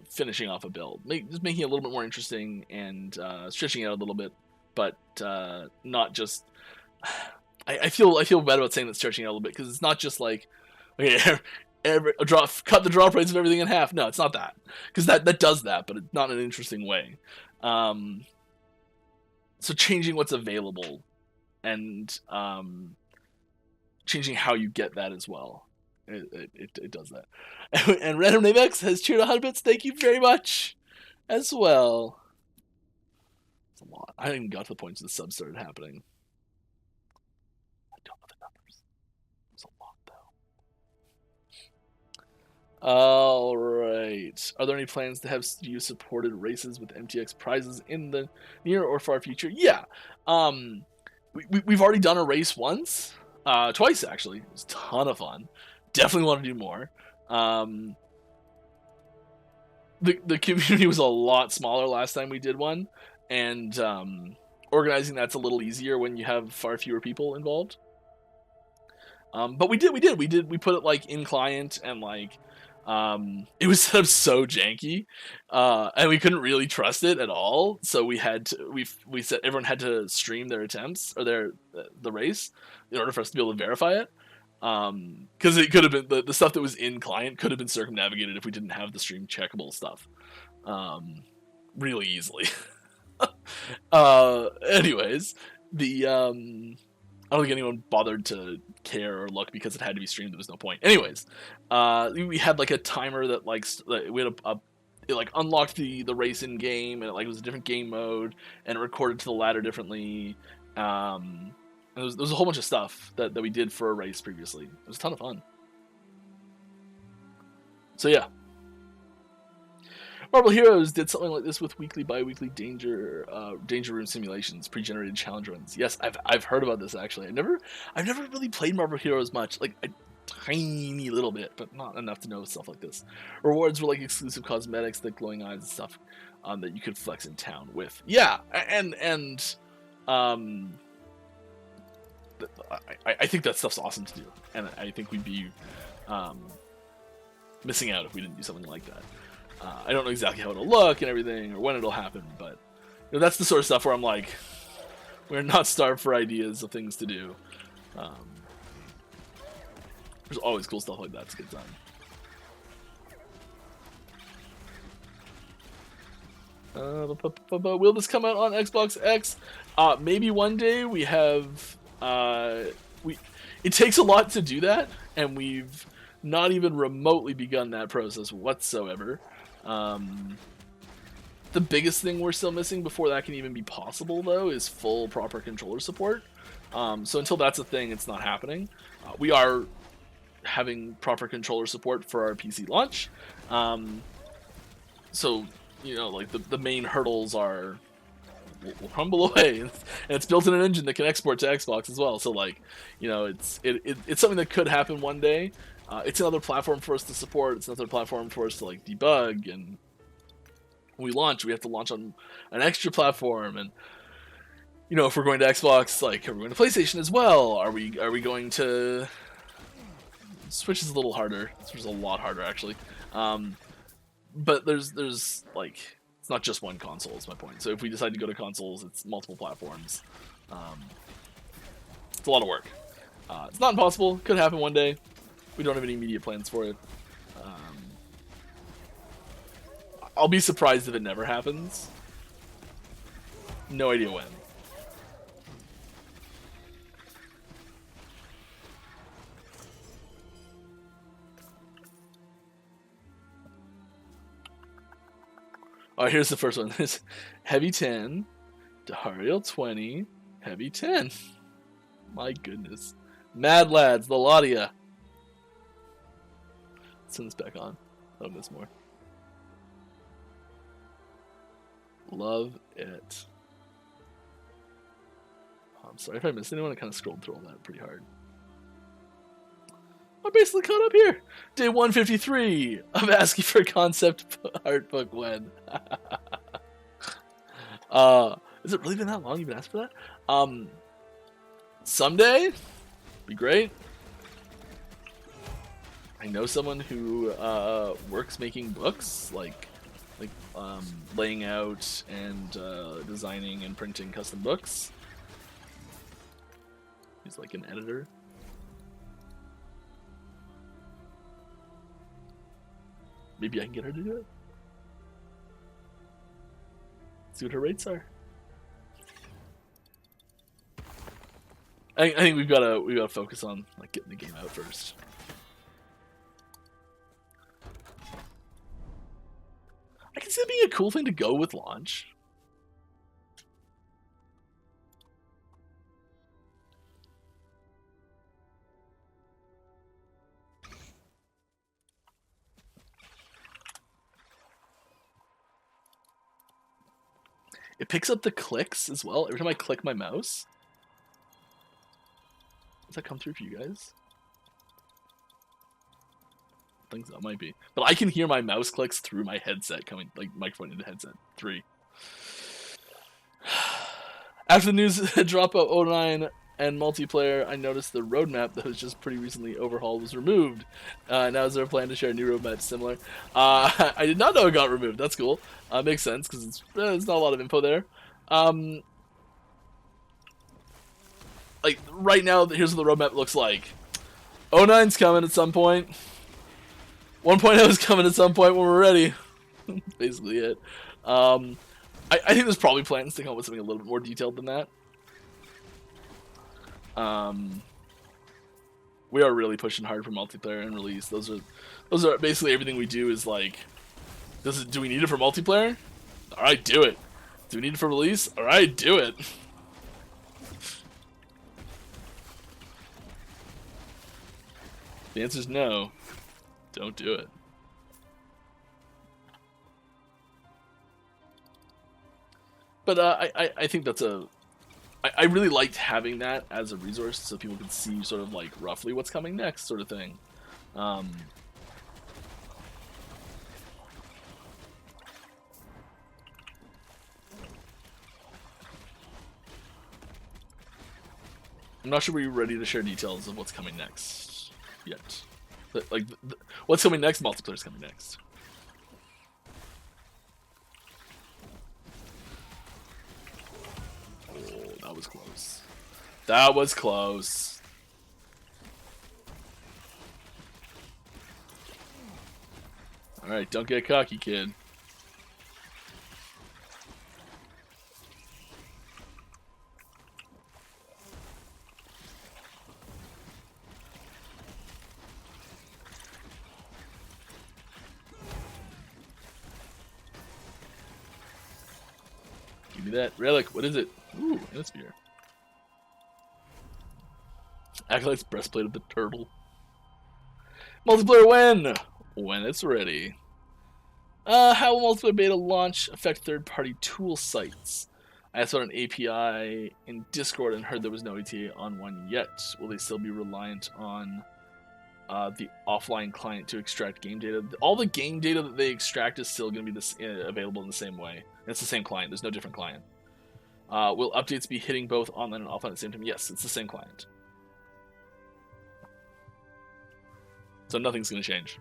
finishing off a build, just making it a little bit more interesting and stretching it out a little bit, but not just. I feel bad about saying that, stretching it out a little bit, because it's not just like, okay, cut the drop rates of everything in half. No, it's not that, because that does that, but it's not in an interesting way. So changing what's available and changing how you get that as well. It does that. And Random Name X has cheered 100 bits. Thank you very much as well. It's a lot. I haven't even got to the point where the subs started happening. I don't know the numbers. It's a lot, though. Alright. Are there any plans to have studio-supported races with MTX prizes in the near or far future? Yeah. We've already done a race once. Twice, actually. It was a ton of fun. Definitely want to do more. The community was a lot smaller last time we did one, and organizing that's a little easier when you have far fewer people involved. But we put it like in client, and like it was set up so janky, and we couldn't really trust it at all. So we said everyone had to stream their attempts or the race in order for us to be able to verify it. Because it could have been the stuff that was in client could have been circumnavigated if we didn't have the stream checkable stuff really easily. Anyways, I don't think anyone bothered to care or look because it had to be streamed. There was no point. Anyways, we had like a timer that we had it like unlocked the race in game, and it like was a different game mode, and it recorded to the ladder differently. And there was a whole bunch of stuff that we did for a race previously. It was a ton of fun. So yeah. Marvel Heroes did something like this with weekly, bi-weekly danger room simulations, pre-generated challenge runs. Yes, I've heard about this actually. I've never really played Marvel Heroes much, like a tiny little bit, but not enough to know stuff like this. Rewards were like exclusive cosmetics, like glowing eyes and stuff that you could flex in town with. Yeah, and I think that stuff's awesome to do, and I think we'd be missing out if we didn't do something like that. I don't know exactly how it'll look and everything, or when it'll happen, but you know, that's the sort of stuff where I'm like, we're not starved for ideas of things to do. There's always cool stuff like that to get done. Will this come out on Xbox X? Maybe one day. We have it takes a lot to do that, and we've not even remotely begun that process whatsoever. The biggest thing we're still missing before that can even be possible, though, is full proper controller support. So until that's a thing, it's not happening. We are having proper controller support for our PC launch. So, you know, like the main hurdles are will crumble away, and it's built in an engine that can export to Xbox as well. So, like, you know, it's something that could happen one day. It's another platform for us to support. It's another platform for us to like debug, and when we launch, we have to launch on an extra platform. And you know, if we're going to Xbox, like, are we going to PlayStation as well? Are we going to Switch? Is a little harder. Switch is a lot harder actually. But there's like, it's not just one console. Is my point. So if we decide to go to consoles, it's multiple platforms. It's a lot of work. It's not impossible. Could happen one day. We don't have any immediate plans for it. I'll be surprised if it never happens. No idea when. Alright, here's the first one. There's Heavy 10, Dahariel 20, Heavy 10. My goodness. Mad Lads, the lot of ya. Let's turn this back on. I'll miss more. Love it. Oh, I'm sorry if I missed anyone. I kind of scrolled through all that pretty hard. I'm basically caught up here. Day 153 of asking for concept art book when. Has it really been that long you've been asking for that? Someday, be great. I know someone who works making books, like laying out and designing and printing custom books. He's like an editor. Maybe I can get her to do it. See what her rates are. I think we've got to focus on like getting the game out first. I can see it being a cool thing to go with launch. It picks up the clicks as well. Every time I click my mouse. Does that come through for you guys? I think so, it might be. But I can hear my mouse clicks through my headset coming, like, microphone into headset 3. After the news drop of 09 and multiplayer, I noticed the roadmap that was just pretty recently overhauled was removed. Now is there a plan to share a new roadmap similar? I did not know it got removed. That's cool. Makes sense, because there's not a lot of info there. Like, right now, here's what the roadmap looks like. 09's coming at some point. 1.0 is coming at some point when we're ready. Basically it. I think there's probably plans to come up with something a little bit more detailed than that. We are really pushing hard for multiplayer and release. Those are basically everything we do is like, do we need it for multiplayer? Alright, do it. Do we need it for release? Alright, do it. The answer is no. Don't do it. But I think that's a... I really liked having that as a resource so people could see sort of like roughly what's coming next sort of thing. I'm not sure we're ready to share details of what's coming next yet. But, like, what's coming next? Multiplayer's coming next. Oh, that was close. That was close. Alright, don't get cocky, kid. Give me that relic. What is it? Ooh, and a spear. Acolyte's breastplate of the turtle. Multiplayer when? When it's ready. How will multiplayer beta launch affect third-party tool sites? I asked about an API in Discord and heard there was no ETA on one yet. Will they still be reliant on the offline client to extract game data? All the game data that they extract is still going to be available in the same way. It's the same client. There's no different client. Will updates be hitting both online and offline at the same time? Yes, it's the same client. So nothing's going to change.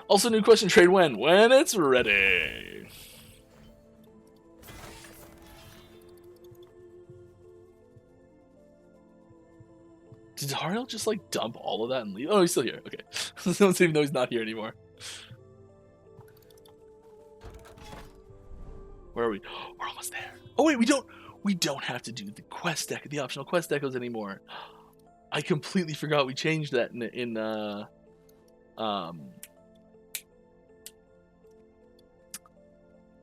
Also, new question, trade when? When it's ready. Did Hariel just like dump all of that and leave? Oh, he's still here. Okay. Don't even know he's not here anymore. Where are we? We're almost there. Oh wait, we don't have to do the quest deck, the optional quest decos anymore. I completely forgot we changed that in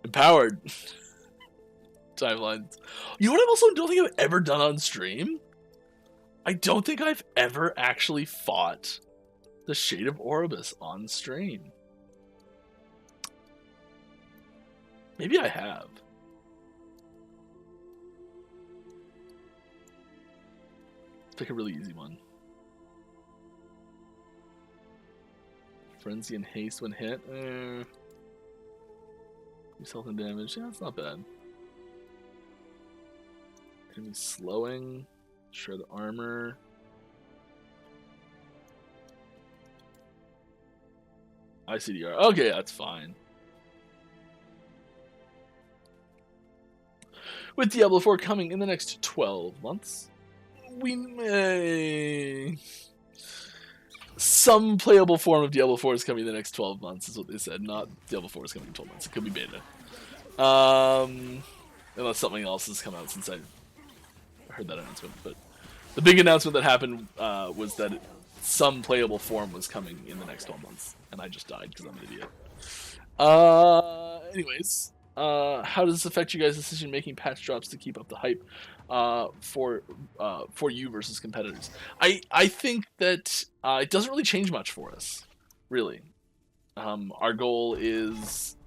empowered timelines. You know what I also don't think I've ever done on stream? I don't think I've ever actually fought the Shade of Oribus on stream. Maybe I have. Let's pick a really easy one. Frenzy and haste when hit. Yourself and damage. Yeah, that's not bad. Enemy slowing. Shred armor. ICDR. Okay, that's fine. With Diablo 4 coming in the next 12 months, we may... Some playable form of Diablo 4 is coming in the next 12 months, is what they said. Not Diablo 4 is coming in 12 months. It could be beta. Unless something else has come out since I heard that announcement. But the big announcement that happened was that some playable form was coming in the next 12 months. And I just died because I'm an idiot. Anyways, how does this affect you guys' decision-making patch drops to keep up the hype for you versus competitors? I think that it doesn't really change much for us, really. Our goal is...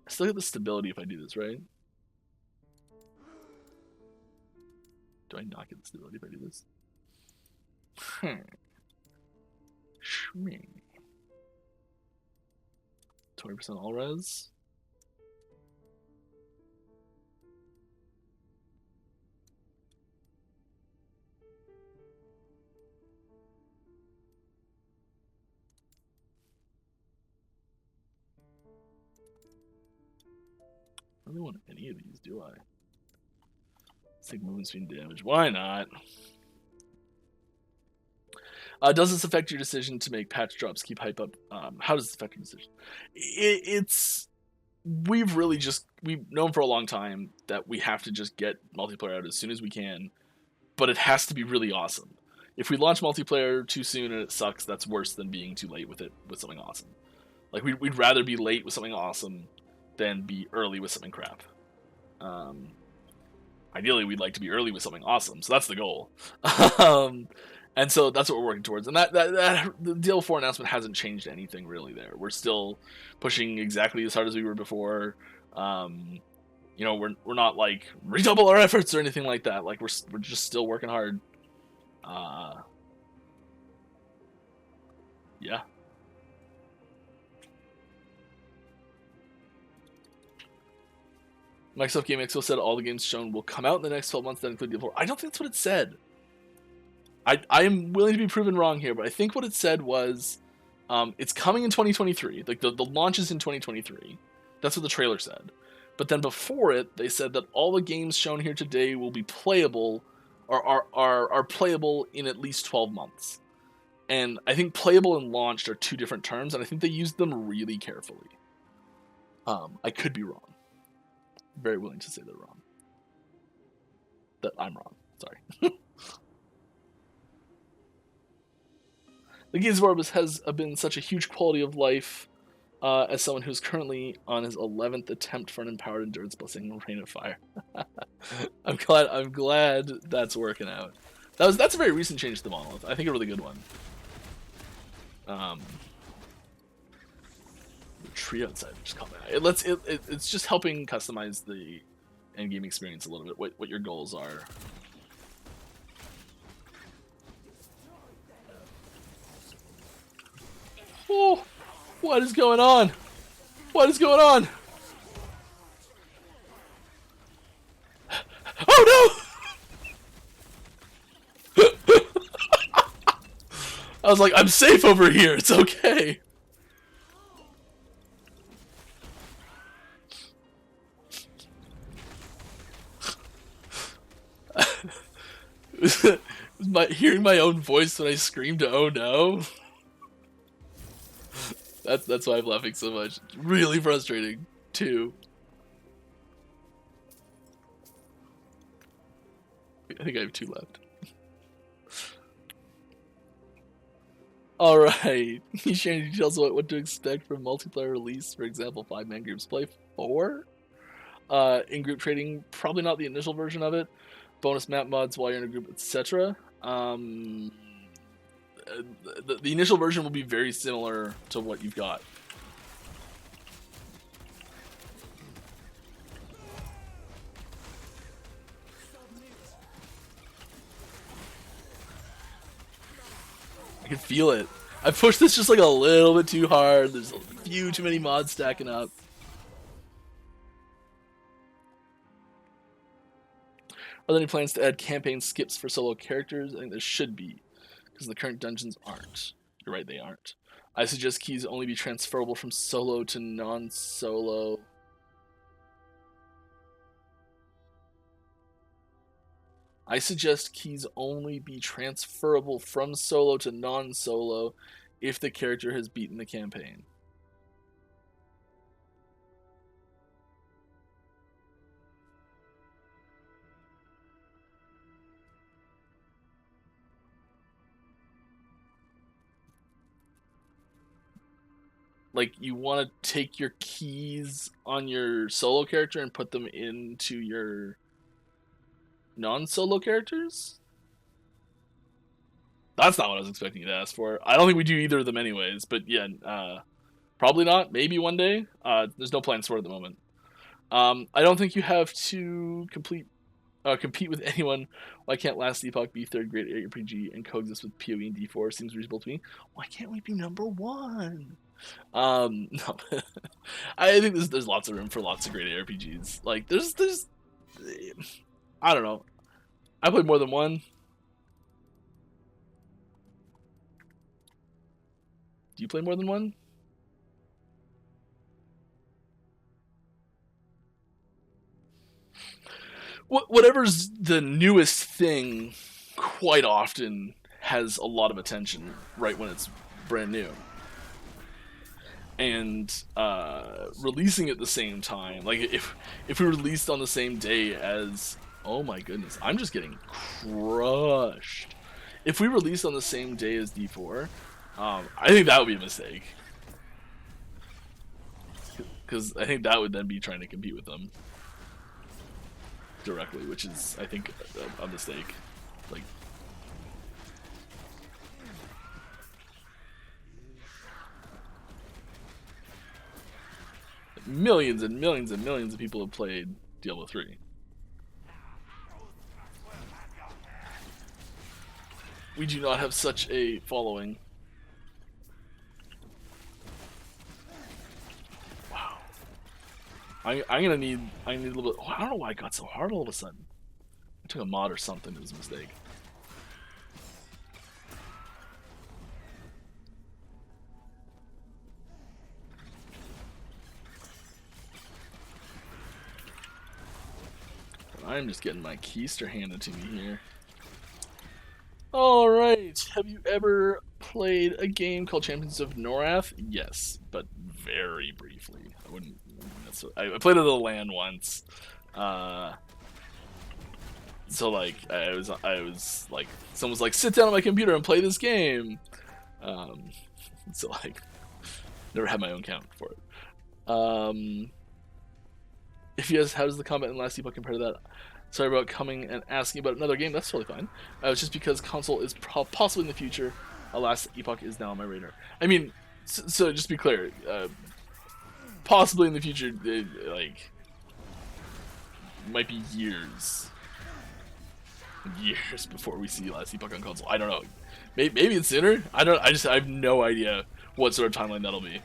I still get the stability if I do this, right? Do I not get the stability if I do this? 20% all res. I don't really want any of these, do I? Let's take movement speed damage. Why not? Does this affect your decision to make patch drops, keep hype up? How does this affect your decision? We've known for a long time that we have to just get multiplayer out as soon as we can, but it has to be really awesome. If we launch multiplayer too soon and it sucks, that's worse than being too late with something awesome. Like, we'd rather be late with something awesome than be early with something crap. ideally we'd like to be early with something awesome, so that's the goal. And so that's what we're working towards. And that the DL4 announcement hasn't changed anything really there. We're still pushing exactly as hard as we were before. You know, we're not like redouble our efforts or anything like that. Like we're just still working hard. Yeah. Microsoft Game Expo said all the games shown will come out in the next 12 months that include DL4. I don't think that's what it said. I am willing to be proven wrong here, but I think what it said was it's coming in 2023. Like the launch is in 2023. That's what the trailer said. But then before it, they said that all the games shown here today will be playable or are playable in at least 12 months. And I think playable and launched are two different terms, and I think they used them really carefully. I could be wrong. Very willing to say they're wrong. That I'm wrong. Sorry. The Gears of Orbis has been such a huge quality of life as someone who's currently on his 11th attempt for an empowered endurance blessing, Rain of Fire. I'm glad that's working out. That's a very recent change to the monolith. I think a really good one. The tree outside just caught my eye. It's just helping customize the end game experience a little bit. What your goals are. Oh, what is going on? What is going on? Oh no! I was like, I'm safe over here. It's okay. Hearing my own voice when I screamed, "Oh no!" That's why I'm laughing so much. It's really frustrating too. I think I have 2 left. Alright. He's sharing details about what to expect from multiplayer release. For example, 5-man groups play 4. In-group trading, probably not the initial version of it. Bonus map mods while you're in a group, etc. The initial version will be very similar to what you've got. I can feel it. I pushed this just like a little bit too hard. There's a few too many mods stacking up. Are there any plans to add campaign skips for solo characters? I think there should be, because the current dungeons aren't. You're right, they aren't. I suggest keys only be transferable from solo to non-solo. I suggest keys only be transferable from solo to non-solo if the character has beaten the campaign. Like, you want to take your keys on your solo character and put them into your non-solo characters? That's not what I was expecting you to ask for. I don't think we do either of them anyways, but yeah, probably not. Maybe one day. There's no plans for it at the moment. I don't think you have to compete with anyone. Why can't Last Epoch be third grade RPG and coexist with PoE and D4? Seems reasonable to me. Why can't we be number 1? No. I think there's lots of room for lots of great RPGs. Like, there's I don't know. I played more than one. Do you play more than one? Whatever's the newest thing quite often has a lot of attention right when it's brand new. And releasing at the same time, like if we released on the same day as, oh my goodness, I'm just getting crushed. If we released on the same day as D4, I think that would be a mistake. Because I think that would then be trying to compete with them. directly, which is, I think, a mistake. Like, millions and millions and millions of people have played Diablo 3. We do not have such a following. Wow. I'm gonna need a little bit. Oh, I don't know why it got so hard all of a sudden. I took a mod or something. It was a mistake. I'm just getting my keister handed to me here. Alright, have you ever played a game called Champions of Norath? Yes, but very briefly. I wouldn't. I played it at the LAN once. So like I was like, someone was like, sit down on my computer and play this game. So like, never had my own account for it. If yes, how does the combat in Last Epoch compare to that? Sorry about coming and asking about another game. That's totally fine. It's just because console is possibly in the future. Last Epoch is now on my radar. I mean, so just to be clear, possibly in the future, like, might be years before we see Last Epoch on console. I don't know. Maybe it's sooner. I have no idea what sort of timeline that'll be,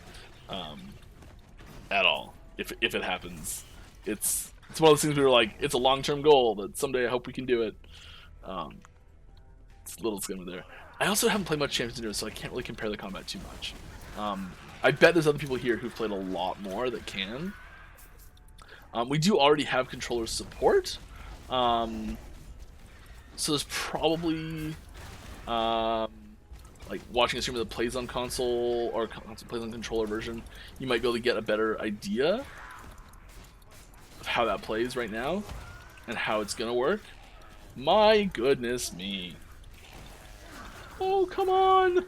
at all. If it happens, it's one of those things where we're like, it's a long-term goal that someday I hope we can do it. It's a little skimmer there. I also haven't played much Champions of Norath, so I can't really compare the combat too much. I bet there's other people here who've played a lot more that can. We do already have controller support, so there's probably like watching a streamer that plays on console or plays on controller version, you might be able to get a better idea of how that plays right now and how it's gonna work. My goodness me. Oh, come on!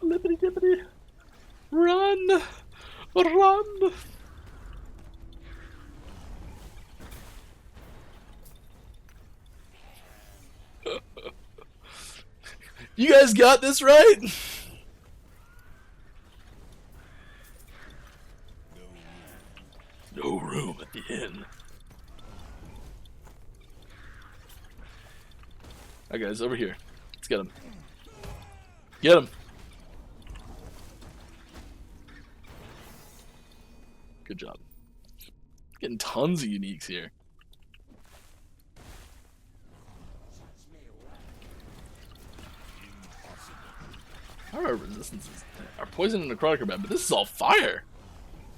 Lippity dippity. Run! Run! You guys got this right? No room at the inn. Alright guys, over here. Let's get him. Get him! Good job. Getting tons of uniques here. Our resistances, our poison and necrotic are bad, but this is all fire.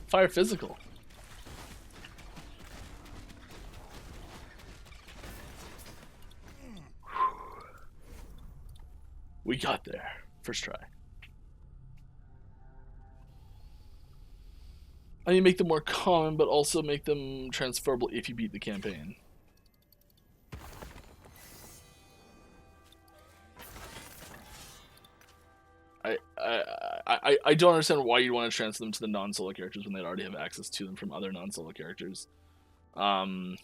Fire physical. We got there. First try. I need to make them more common, but also make them transferable if you beat the campaign. I don't understand why you'd want to transfer them to the non-solo characters when they'd already have access to them from other non-solo characters. So,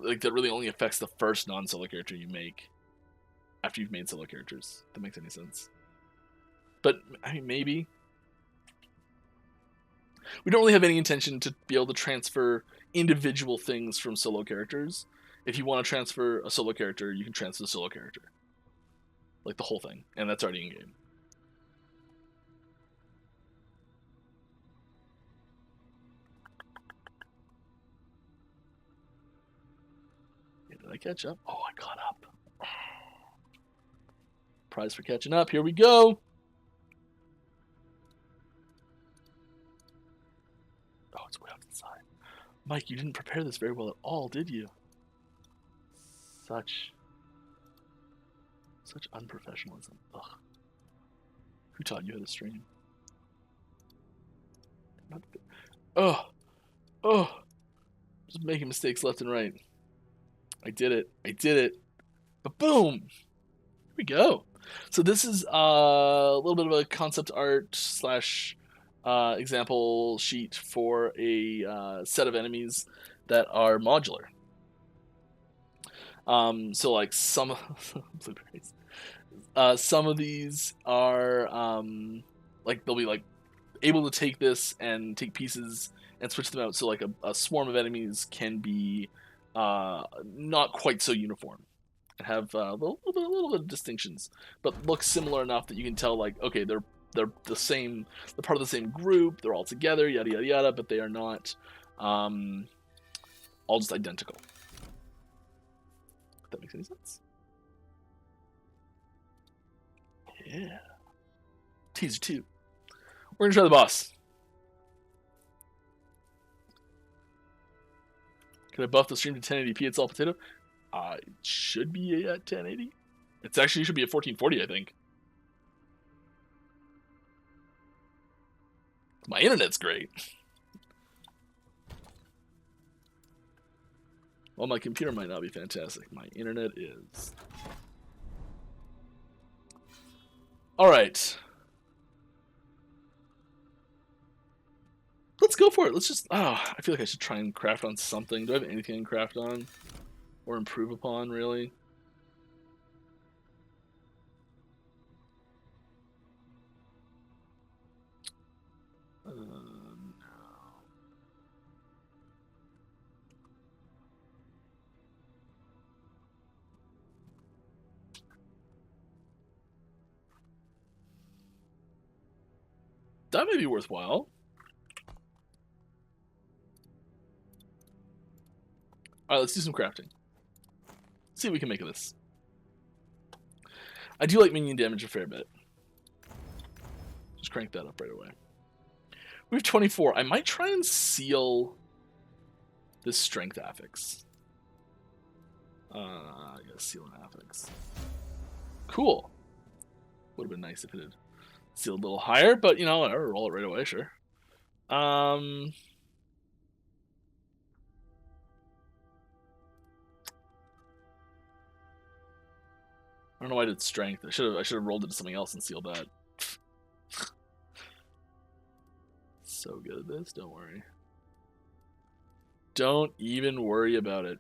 like, that really only affects the first non-solo character you make after you've made solo characters. If that makes any sense. But, I mean, maybe. We don't really have any intention to be able to transfer individual things from solo characters. If you want to transfer a solo character, you can transfer the solo character. Like the whole thing. And that's already in-game. Yeah, did I catch up? Oh, I caught up. Prize for catching up. Here we go. Oh, it's way off to the side. Mike, you didn't prepare this very well at all, did you? Such unprofessionalism. Ugh. Who taught you how to stream? Oh, just making mistakes left and right. I did it. But boom! Here we go. So this is a little bit of a concept art slash example sheet for a set of enemies that are modular. So like some some of these are like they'll be like able to take this and take pieces and switch them out. So like a swarm of enemies can be not quite so uniform and have a little bit of distinctions, but look similar enough that you can tell like okay they're the same, they're part of the same group, they're all together, yada yada yada, but they are not all just identical. If that makes any sense. Yeah. Teaser 2. We're gonna try the boss. Can I buff the stream to 1080p? It's all potato. It should be at 1080. It's actually should be at 1440, I think. My internet's great. Well, my computer might not be fantastic. My internet is. All right. Let's go for it. Let's just. Oh, I feel like I should try and craft on something. Do I have anything to craft on? Or improve upon, really? No. That may be worthwhile. Alright, let's do some crafting. Let's see what we can make of this. I do like minion damage a fair bit. Just crank that up right away. We have 24. I might try and seal this strength affix. I gotta seal an affix. Cool. Would have been nice if it had sealed a little higher, but you know, whatever, roll it right away, sure. I don't know why I did strength. I should have rolled it to something else and sealed that. So good at this, don't worry. Don't even worry about it.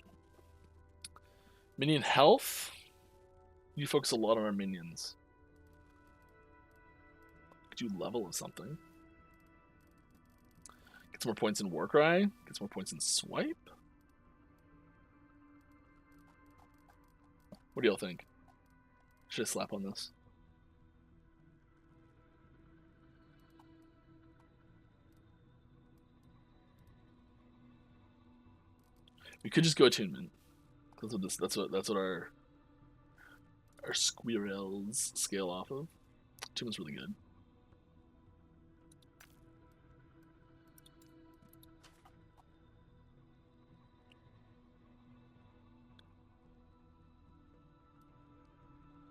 Minion health? You focus a lot on our minions. Could you level of something? Get some more points in Warcry. Get some more points in Swipe. What do y'all think? Should I slap on this? We could just go attunement. That's what our squirrels scale off of. Attunement's really good.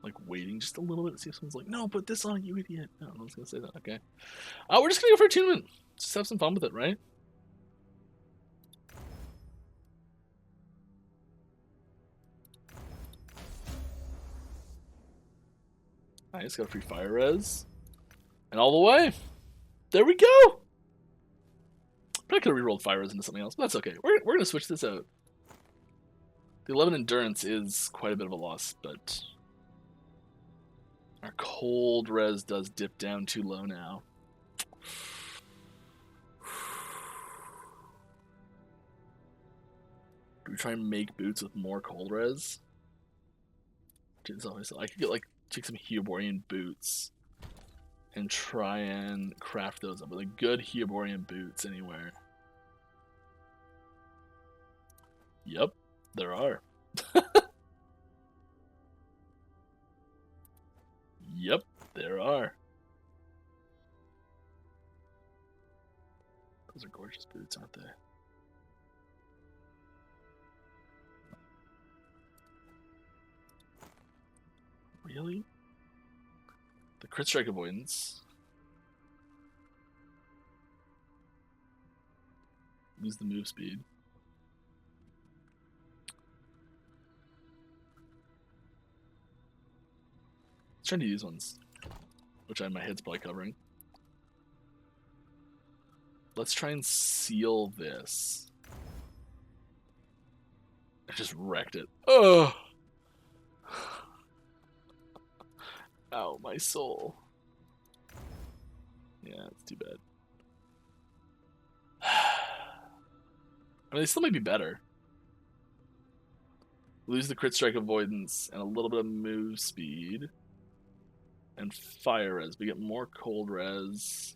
Like waiting just a little bit to see if someone's like, no, put this on, you idiot. No, I was gonna say that. Okay. We're just gonna go for attunement. Just have some fun with it, right? Nice, got a free fire res. And all the way. There we go. Probably could have rerolled fire res into something else, but that's okay. We're gonna switch this out. The 11 endurance is quite a bit of a loss, but our cold res does dip down too low now. Do we try and make boots with more cold res? I could get like take some Heoborian boots and try and craft those up with like good Heoborian boots anywhere. Yep, there are. Yep, there are. Those are gorgeous boots, aren't they? Really? The crit strike avoidance. Lose the move speed. Let's trying to use ones, which my head's probably covering. Let's try and seal this. I just wrecked it. Oh! Ow, my soul. Yeah, it's too bad. I mean, they still might be better. Lose the crit strike avoidance and a little bit of move speed. And fire res. We get more cold res.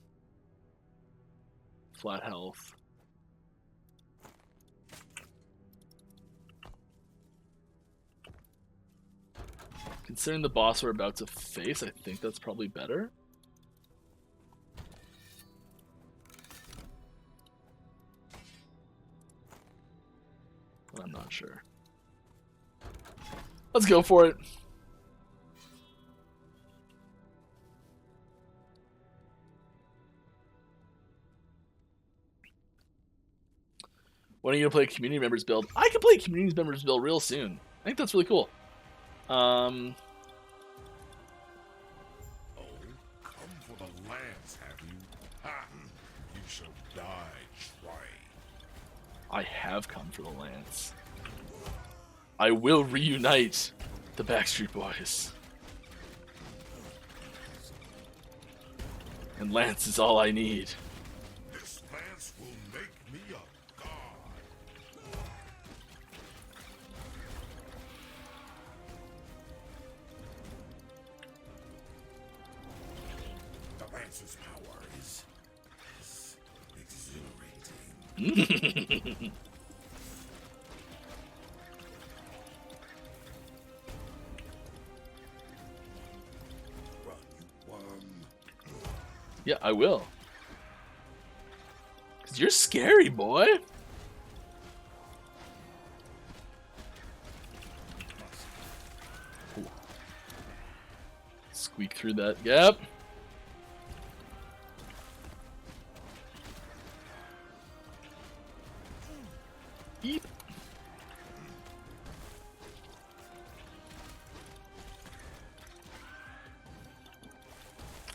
Flat health. Considering the boss we're about to face, I think that's probably better. But I'm not sure. Let's go for it. When are you gonna play a community members build? I can play a community members build real soon. I think that's really cool. Oh, come for the lance, have you? Ha! You shall die trying. I have come for the lance. I will reunite the Backstreet Boys. And lance is all I need. This lance will make me a god. The lance's power is exhilarating. Run, you worm. Yeah, I will. Cause you're scary, boy. Ooh. Squeak through that gap. Eep.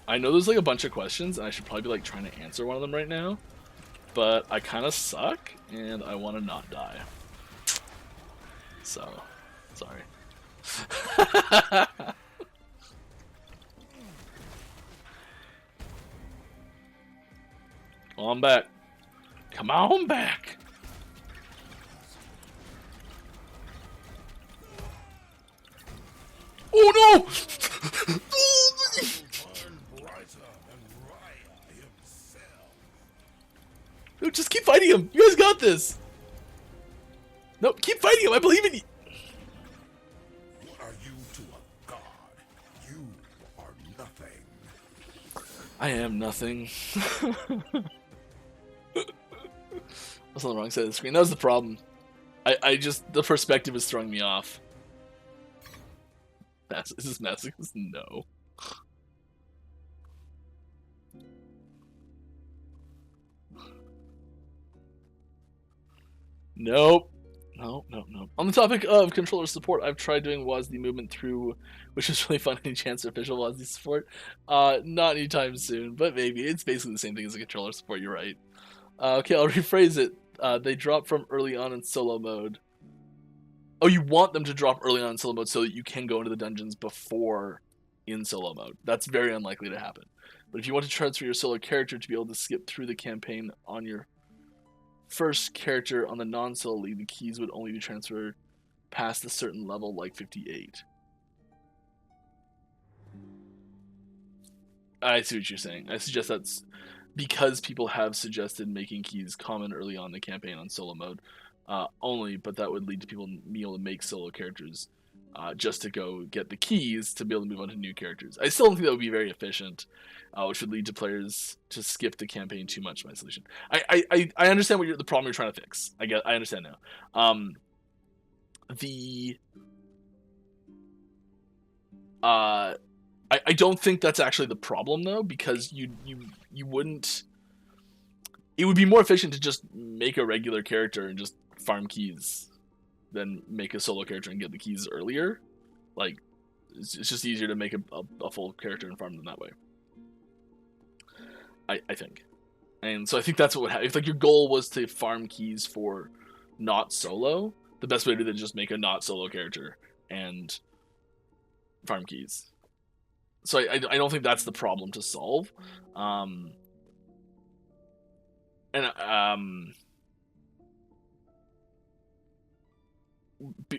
I know there's like a bunch of questions, and I should probably be like trying to answer one of them right now, but I kind of suck, and I want to not die. So, sorry. Come on back. Come on back. Oh no! No, just keep fighting him. You guys got this. No, keep fighting him. I believe in you. What are you to a god? You are nothing. I am nothing. I was on the wrong side of the screen. That was the problem. I just, the perspective is throwing me off. Is this masochist? No. Nope. No. On the topic of controller support, I've tried doing WASD movement through, which is really fun. Any chance for official WASD support? Not anytime soon, but maybe. It's basically the same thing as a controller support, you're right. Okay, I'll rephrase it. They drop from early on in solo mode. Oh, you want them to drop early on in solo mode so that you can go into the dungeons before in solo mode. That's very unlikely to happen. But if you want to transfer your solo character to be able to skip through the campaign on your first character on the non-solo league, the keys would only be transferred past a certain level, like 58. I see what you're saying. I suggest that's because people have suggested making keys common early on in the campaign on solo mode only, but that would lead to people being able to make solo characters just to go get the keys to be able to move on to new characters. I still don't think that would be very efficient, which would lead to players to skip the campaign too much. My solution. I understand what the problem you're trying to fix. I understand now. I don't think that's actually the problem though, because you wouldn't. It would be more efficient to just make a regular character and just farm keys than make a solo character and get the keys earlier. Like, It's just easier to make a full character and farm them that way. I think. And so I think that's what would happen. If like your goal was to farm keys for not solo, the best way to do that is just make a not solo character and farm keys. So I don't think that's the problem to solve.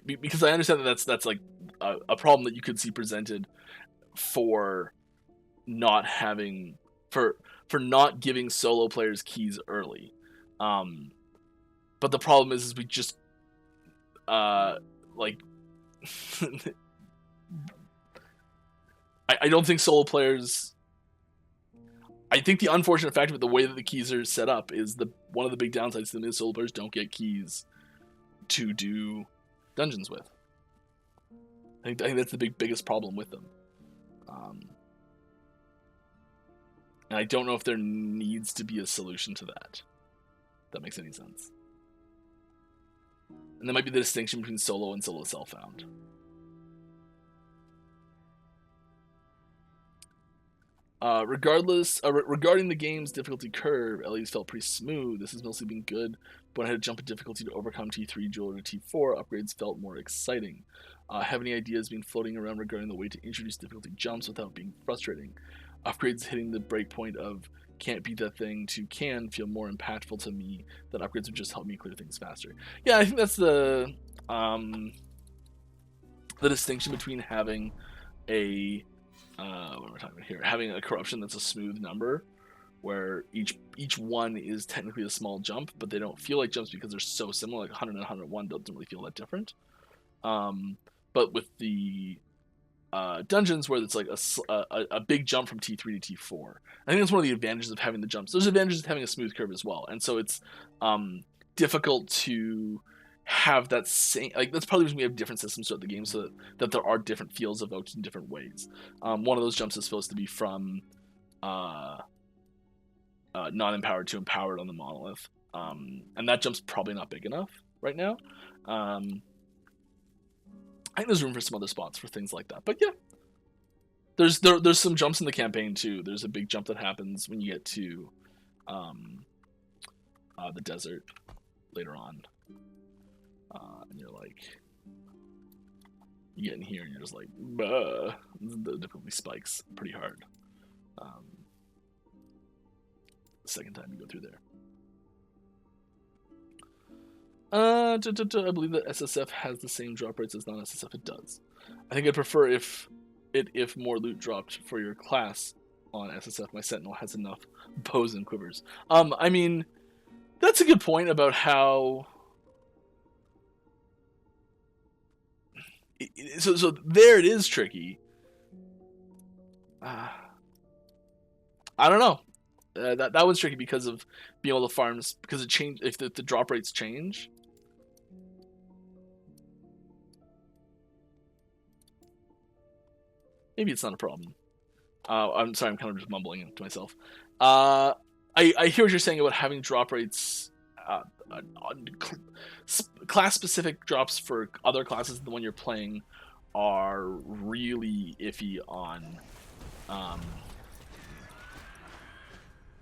Because I understand that that's like a problem that you could see presented for not having for not giving solo players keys early. But the problem is we just like I don't think solo players. I think the unfortunate fact of the way that the keys are set up is one of the big downsides to them is solo players don't get keys to do dungeons with. I think that's the biggest problem with them. And I don't know if there needs to be a solution to that. If that makes any sense. And that might be the distinction between solo and solo self-found. Regarding the game's difficulty curve, Ellie's felt pretty smooth. This has mostly been good, but when I had to jump in difficulty to overcome T3 dual to T4, upgrades felt more exciting. Have any ideas been floating around regarding the way to introduce difficulty jumps without being frustrating? Upgrades hitting the breakpoint of can't beat that thing to can feel more impactful to me that upgrades would just help me clear things faster. Yeah, I think that's the distinction between having a what am I talking about here? Having a corruption that's a smooth number, where each one is technically a small jump, but they don't feel like jumps because they're so similar. Like 100 and 101 doesn't really feel that different. But with the dungeons where it's like a big jump from T3 to T4, I think that's one of the advantages of having the jumps. There's advantages of having a smooth curve as well, and so it's difficult to have that same, like, that's probably because we have different systems throughout the game, so that there are different feels evoked in different ways. One of those jumps is supposed to be from non-empowered to empowered on the monolith, and that jump's probably not big enough right now. I think there's room for some other spots for things like that, but yeah, there's some jumps in the campaign too. There's a big jump that happens when you get to the desert later on. And you're like, you get in here and you're just like, bah. The difficulty spikes pretty hard. The second time you go through there. I believe that SSF has the same drop rates as non-SSF. It does. I think I'd prefer if more loot dropped for your class on SSF. My Sentinel has enough bows and quivers. I mean, that's a good point about how. So there it is tricky. I don't know. That was tricky because of being able to farm, because it changed. If the drop rates change, maybe it's not a problem. I'm sorry, I'm kind of just mumbling to myself. I hear what you're saying about having drop rates. Class-specific drops for other classes than the one you're playing are really iffy on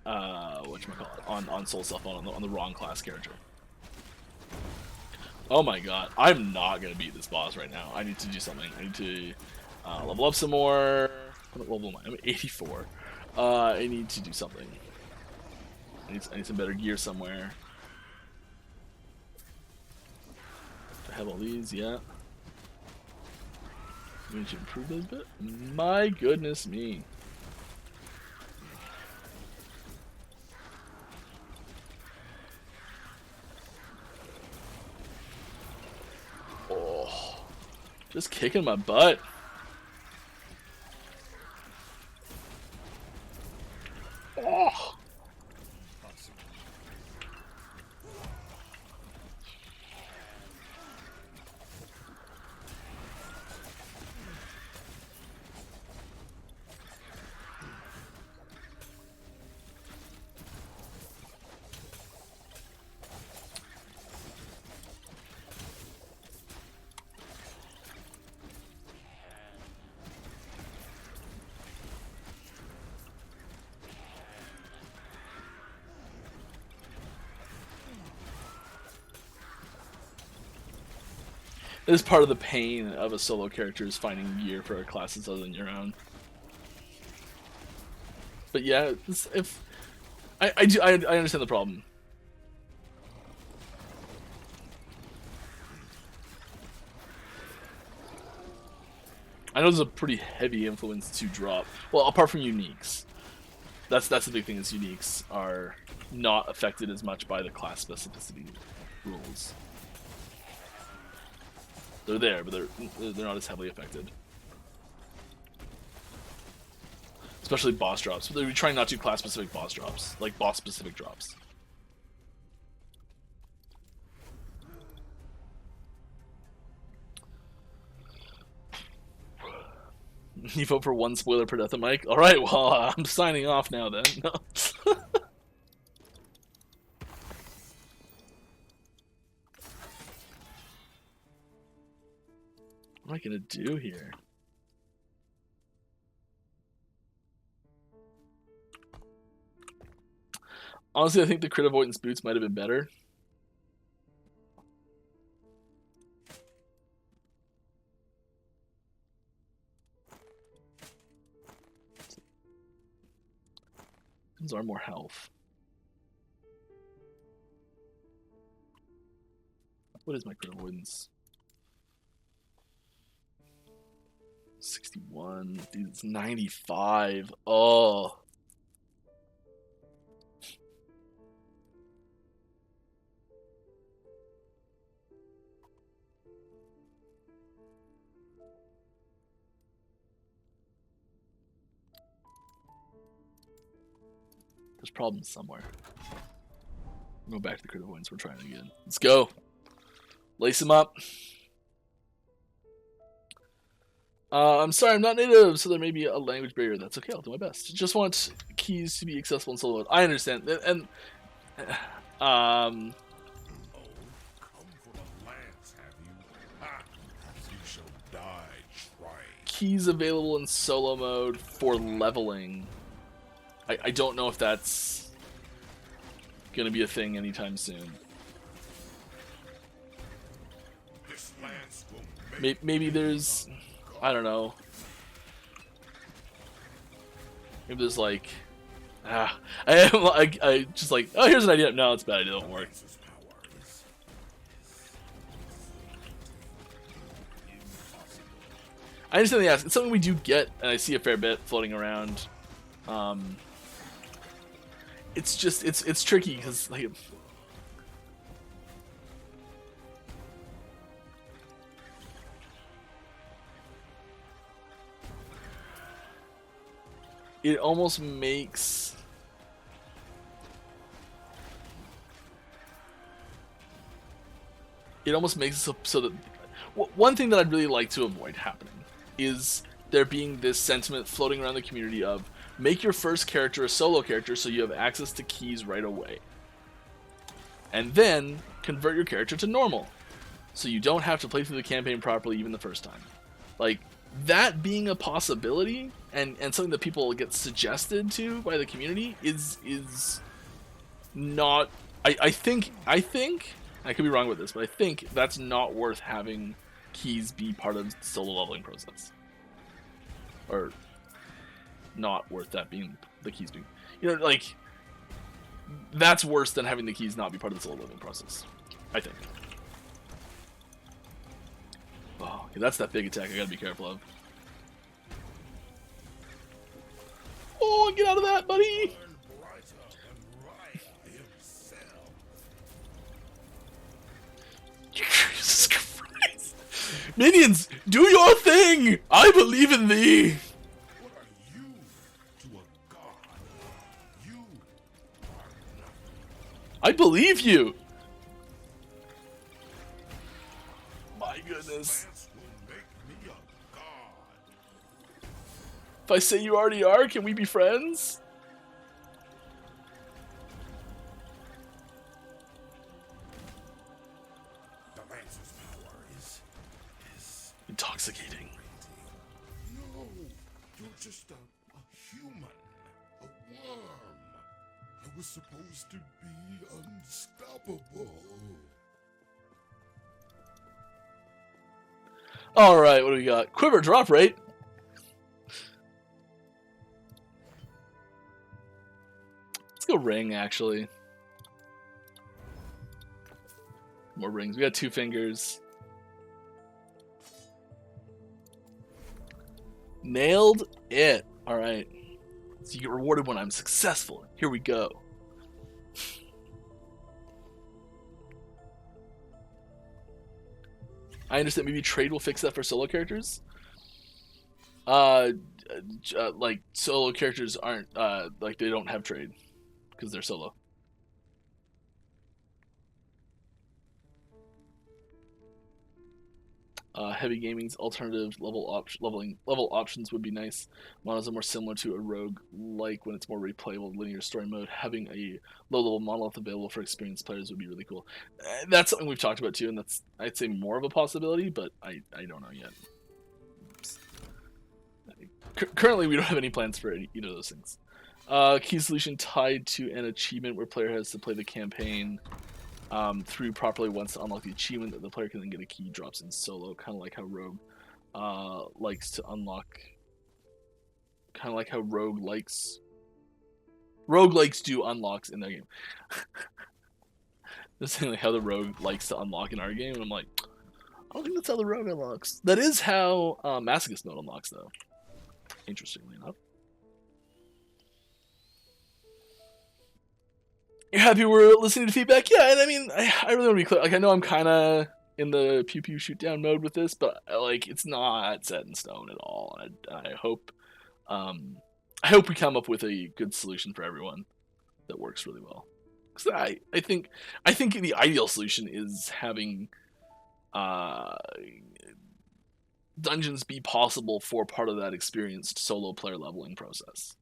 whatchamacallit, on soul self on the wrong class character. Oh my god, I'm not gonna beat this boss right now. I need to do something. I need to level up some more. What level am I? I'm 84. I need to do something. I need some better gear somewhere. I have all these, yeah. We need to improve those a bit. My goodness me. Oh, just kicking my butt. Oh. It is part of the pain of a solo character is finding gear for classes other than your own. But yeah, if I understand the problem. I know there's a pretty heavy influence to drop. Well, apart from uniques, that's the big thing. Is uniques are not affected as much by the class specificity rules. They're there, but they're not as heavily affected. Especially boss drops. But they're trying not to do class specific boss drops, like boss specific drops. You vote for one spoiler per death of Mike? Alright, well, I'm signing off now then. No. What am I gonna do here? Honestly, I think the crit avoidance boots might have been better. These are more health. What is my crit avoidance? 61. Dude, it's 95. Oh. There's problems somewhere. Go back to the crit avoidance. We're trying again. Let's go. Lace him up. I'm sorry, I'm not native, so there may be a language barrier. That's okay, I'll do my best. Just want keys to be accessible in solo mode. I understand. And Come for the lance, have you? Ha! You shall die trying. Keys available in solo mode for leveling. I don't know if that's gonna be a thing anytime soon. This lance will Maybe there's, I don't know. Maybe there's like, I just like, oh, here's an idea. No, it's a bad idea. It don't work. I understand the ask. It's something we do get, and I see a fair bit floating around. It's just it's tricky because like. It almost makes it so that one thing that I'd really like to avoid happening is there being this sentiment floating around the community of make your first character a solo character so you have access to keys right away, and then convert your character to normal so you don't have to play through the campaign properly even the first time. Like, that being a possibility and something that people get suggested to by the community is not, I think I could be wrong with this, but I think that's not worth having keys be part of the solo leveling process, or not worth that being the keys being, like, that's worse than having the keys not be part of the solo leveling process, I think. Oh, okay, that's that big attack I gotta be careful of. Oh, get out of that, buddy! Jesus Christ! Minions, do your thing! I believe in thee! What are you to a god? You are nothing. I believe you! My goodness. Lance will make me a god. If I say you already are, can we be friends? The lance's power is Intoxicating. no. You're just a human, a worm. I was supposed to be unstoppable. All right, what do we got? Quiver drop rate. Let's go ring, actually. More rings. We got 2 fingers. Nailed it. All right. So you get rewarded when I'm successful. Here we go. I understand maybe trade will fix that for solo characters. Like solo characters aren't like they don't have trade because they're solo. Heavy gaming's alternative level options would be nice. Monos are more similar to a rogue, like when it's more replayable linear story mode. Having a low-level monolith available for experienced players would be really cool. That's something we've talked about too, and that's I'd say more of a possibility, but I don't know yet. Currently, we don't have any plans for either of those things. Key solution tied to an achievement where player has to play the campaign through properly once to unlock the achievement that the player can then get a key drops in solo, kind of like how Rogue likes to unlock. Kind of like how Rogue likes do unlocks in their game. This is like how the Rogue likes to unlock in our game, and I'm like, I don't think that's how the Rogue unlocks. That is how Masochist mode unlocks, though. Interestingly enough. You're happy we're listening to feedback? Yeah, and I mean, I really want to be clear. Like, I know I'm kind of in the pew pew shoot down mode with this, but like, it's not set in stone at all. I hope we come up with a good solution for everyone that works really well. Because I think the ideal solution is having dungeons be possible for part of that experienced solo player leveling process.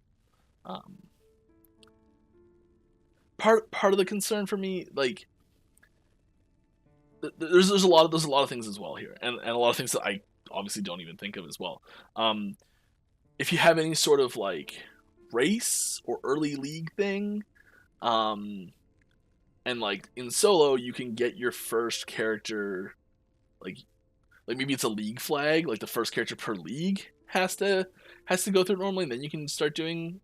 Part of the concern for me, like, there's a lot of things as well here, and a lot of things that I obviously don't even think of as well. If you have any sort of like race or early league thing, and like in solo you can get your first character, like maybe it's a league flag, like the first character per league has to go through normally, and then you can start doing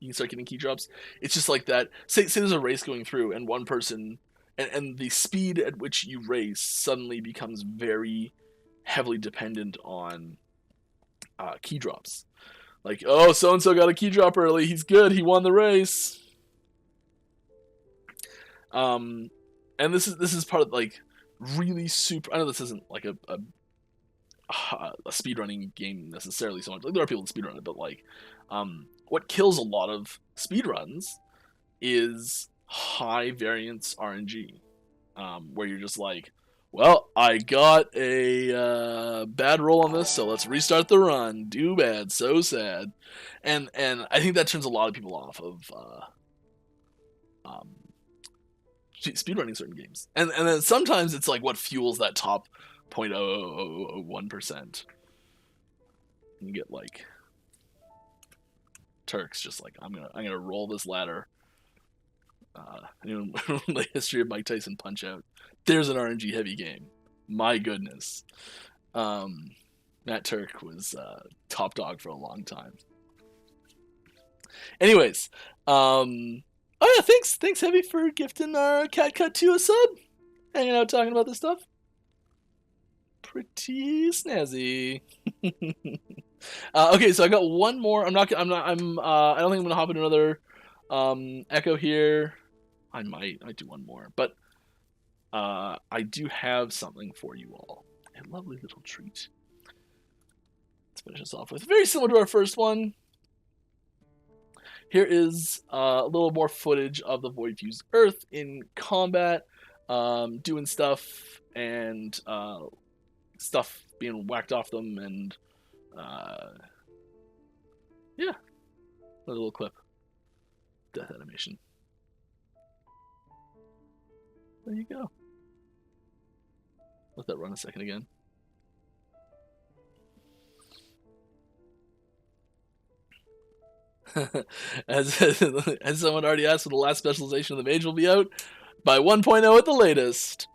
you can start getting key drops. It's just like that. Say there's a race going through, and one person, and the speed at which you race suddenly becomes very heavily dependent on key drops. Like, oh, so and so got a key drop early. He's good. He won the race. And this is part of like really super. I know this isn't like a speedrunning game necessarily so much. Like, there are people that speedrun it, but like, what kills a lot of speedruns is high variance RNG, where you're just like, well, I got a bad roll on this, so let's restart the run. Do bad, so sad, and I think that turns a lot of people off of speedrunning certain games, and then sometimes it's like what fuels that top 0.0001%. You get like Turks just like, I'm gonna roll this ladder. The history of Mike Tyson Punch Out. There's an RNG heavy game. My goodness. Matt Turk was top dog for a long time. Anyways, oh yeah, thanks Heavy for gifting our Cat Cut 2 a sub. Hanging out talking about this stuff. Pretty snazzy. Okay, so I got one more. I don't think I'm gonna hop into another echo here. I might do one more, but I do have something for you all. A lovely little treat. Let's finish this off with very similar to our first one. Here is a little more footage of the Void Fused Earth in combat, doing stuff and stuff being whacked off them, and yeah, a little clip. Death animation. There you go. Let that run a second again. as someone already asked, when the last specialization of the mage will be out, by 1.0 at the latest.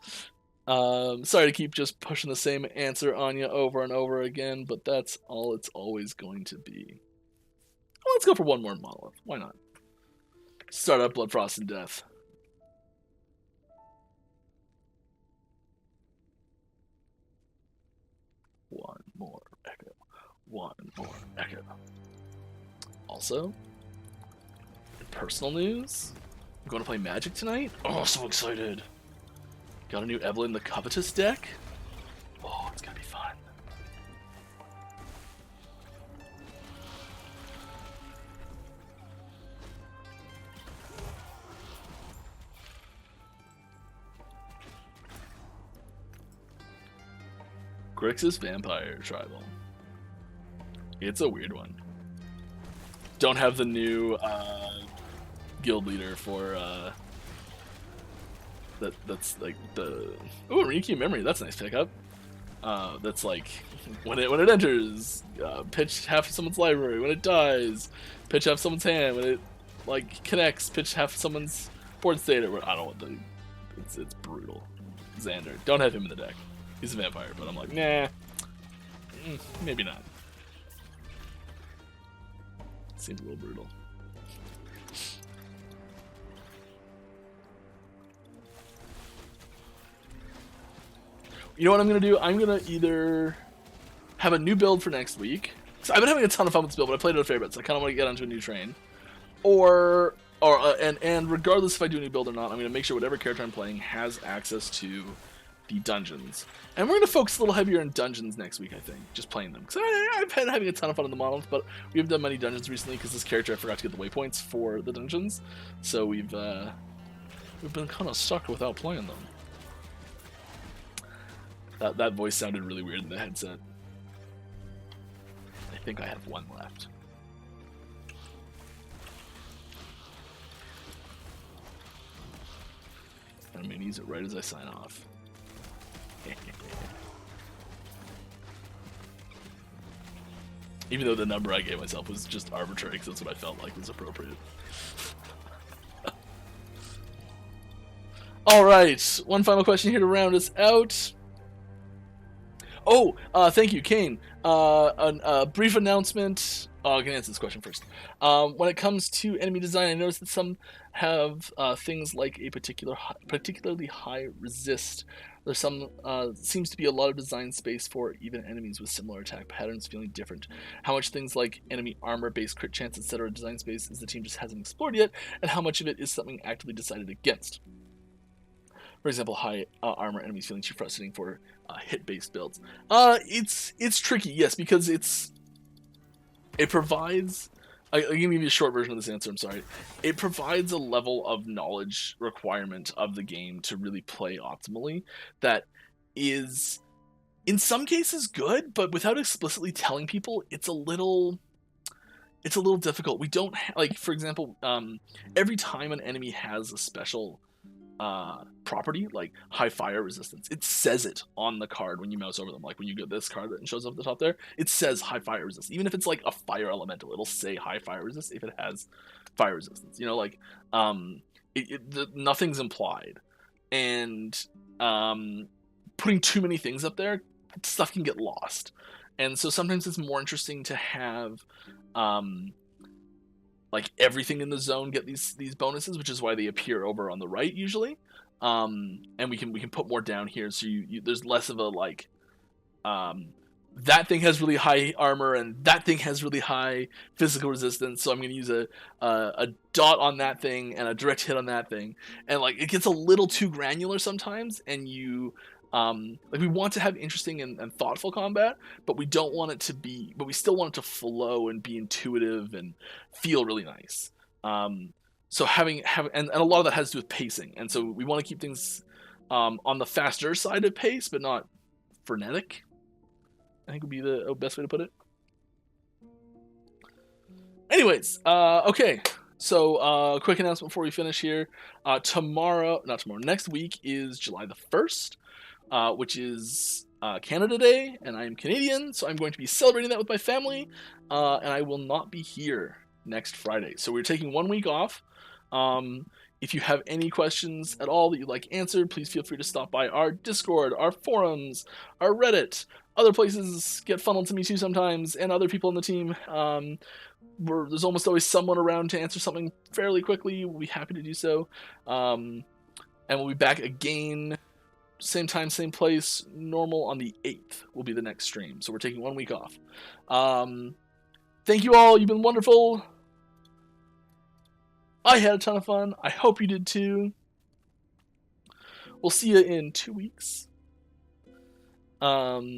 Sorry to keep just pushing the same answer on you over and over again, but that's all it's always going to be. Well, let's go for one more monolith. Why not? Start up Blood, Frost, and Death. One more echo. One more echo. Also, in personal news, I'm going to play Magic tonight. Oh, so excited. Got a new Evelyn the Covetous deck. Oh, it's going to be fun. Grixis Vampire Tribal. It's a weird one. Don't have the new guild leader for that's like the Ryuki Memory. That's a nice pickup. That's like when it enters, pitch half of someone's library. When it dies, pitch half someone's hand. When it like connects, pitch half someone's board state. Or I don't know. It's brutal. Xander. Don't have him in the deck. He's a vampire, but I'm like, nah, maybe not. Seems a little brutal. You know what I'm going to do? I'm going to either have a new build for next week. I've been having a ton of fun with this build, but I played it a fair bit, so I kind of want to get onto a new train. And regardless if I do a new build or not, I'm going to make sure whatever character I'm playing has access to the dungeons. And we're going to focus a little heavier on dungeons next week, I think. Just playing them. Because I've been having a ton of fun in the monolith, but we haven't done many dungeons recently because this character, I forgot to get the waypoints for the dungeons. So we've been kind of stuck without playing them. That voice sounded really weird in the headset. I think I have one left. And I'm going to use it right as I sign off. Even though the number I gave myself was just arbitrary, because that's what I felt like was appropriate. Alright, one final question here to round us out. Oh, thank you, Kane. A brief announcement. Oh, I can answer this question first. When it comes to enemy design, I noticed that some have things like a particularly high resist. There's some seems to be a lot of design space for even enemies with similar attack patterns feeling different. How much things like enemy armor, base crit chance, etc. design space is the team just hasn't explored yet, and how much of it is something actively decided against? For example, high armor enemies feeling too frustrating for hit-based builds. It's tricky, yes, because it provides. I'm gonna give you a short version of this answer. I'm sorry. It provides a level of knowledge requirement of the game to really play optimally that is, in some cases, good, but without explicitly telling people, it's a little difficult. We don't like, for example, every time an enemy has a special property like high fire resistance, it says it on the card when you mouse over them. Like when you get this card that shows up at the top there, it says high fire resistance. Even if it's like a fire elemental, it'll say high fire resistance if it has fire resistance. You know, like nothing's implied, and putting too many things up there, stuff can get lost. And so sometimes it's more interesting to have like everything in the zone get these bonuses, which is why they appear over on the right usually. And we can put more down here, so you there's less of a like that thing has really high armor and that thing has really high physical resistance, so I'm going to use a dot on that thing and a direct hit on that thing, and like it gets a little too granular sometimes, and you like we want to have interesting and thoughtful combat, but we don't want it to be, but we still want it to flow and be intuitive and feel really nice. So having and a lot of that has to do with pacing, and so we want to keep things on the faster side of pace, but not frenetic, I think would be the best way to put it. Anyways, okay. So, quick announcement before we finish here. Next week is July the 1st, which is Canada Day, and I'm Canadian, so I'm going to be celebrating that with my family, and I will not be here next Friday. So we're taking 1 week off. If you have any questions at all that you'd like answered, please feel free to stop by our Discord, our forums, our Reddit. Other places get funneled to me too sometimes, and other people on the team. There's almost always someone around to answer something fairly quickly. We'll be happy to do so. And we'll be back again, same time, same place, normal on the 8th will be the next stream. So we're taking 1 week off. Thank you all. You've been wonderful. I had a ton of fun. I hope you did too. We'll see you in 2 weeks.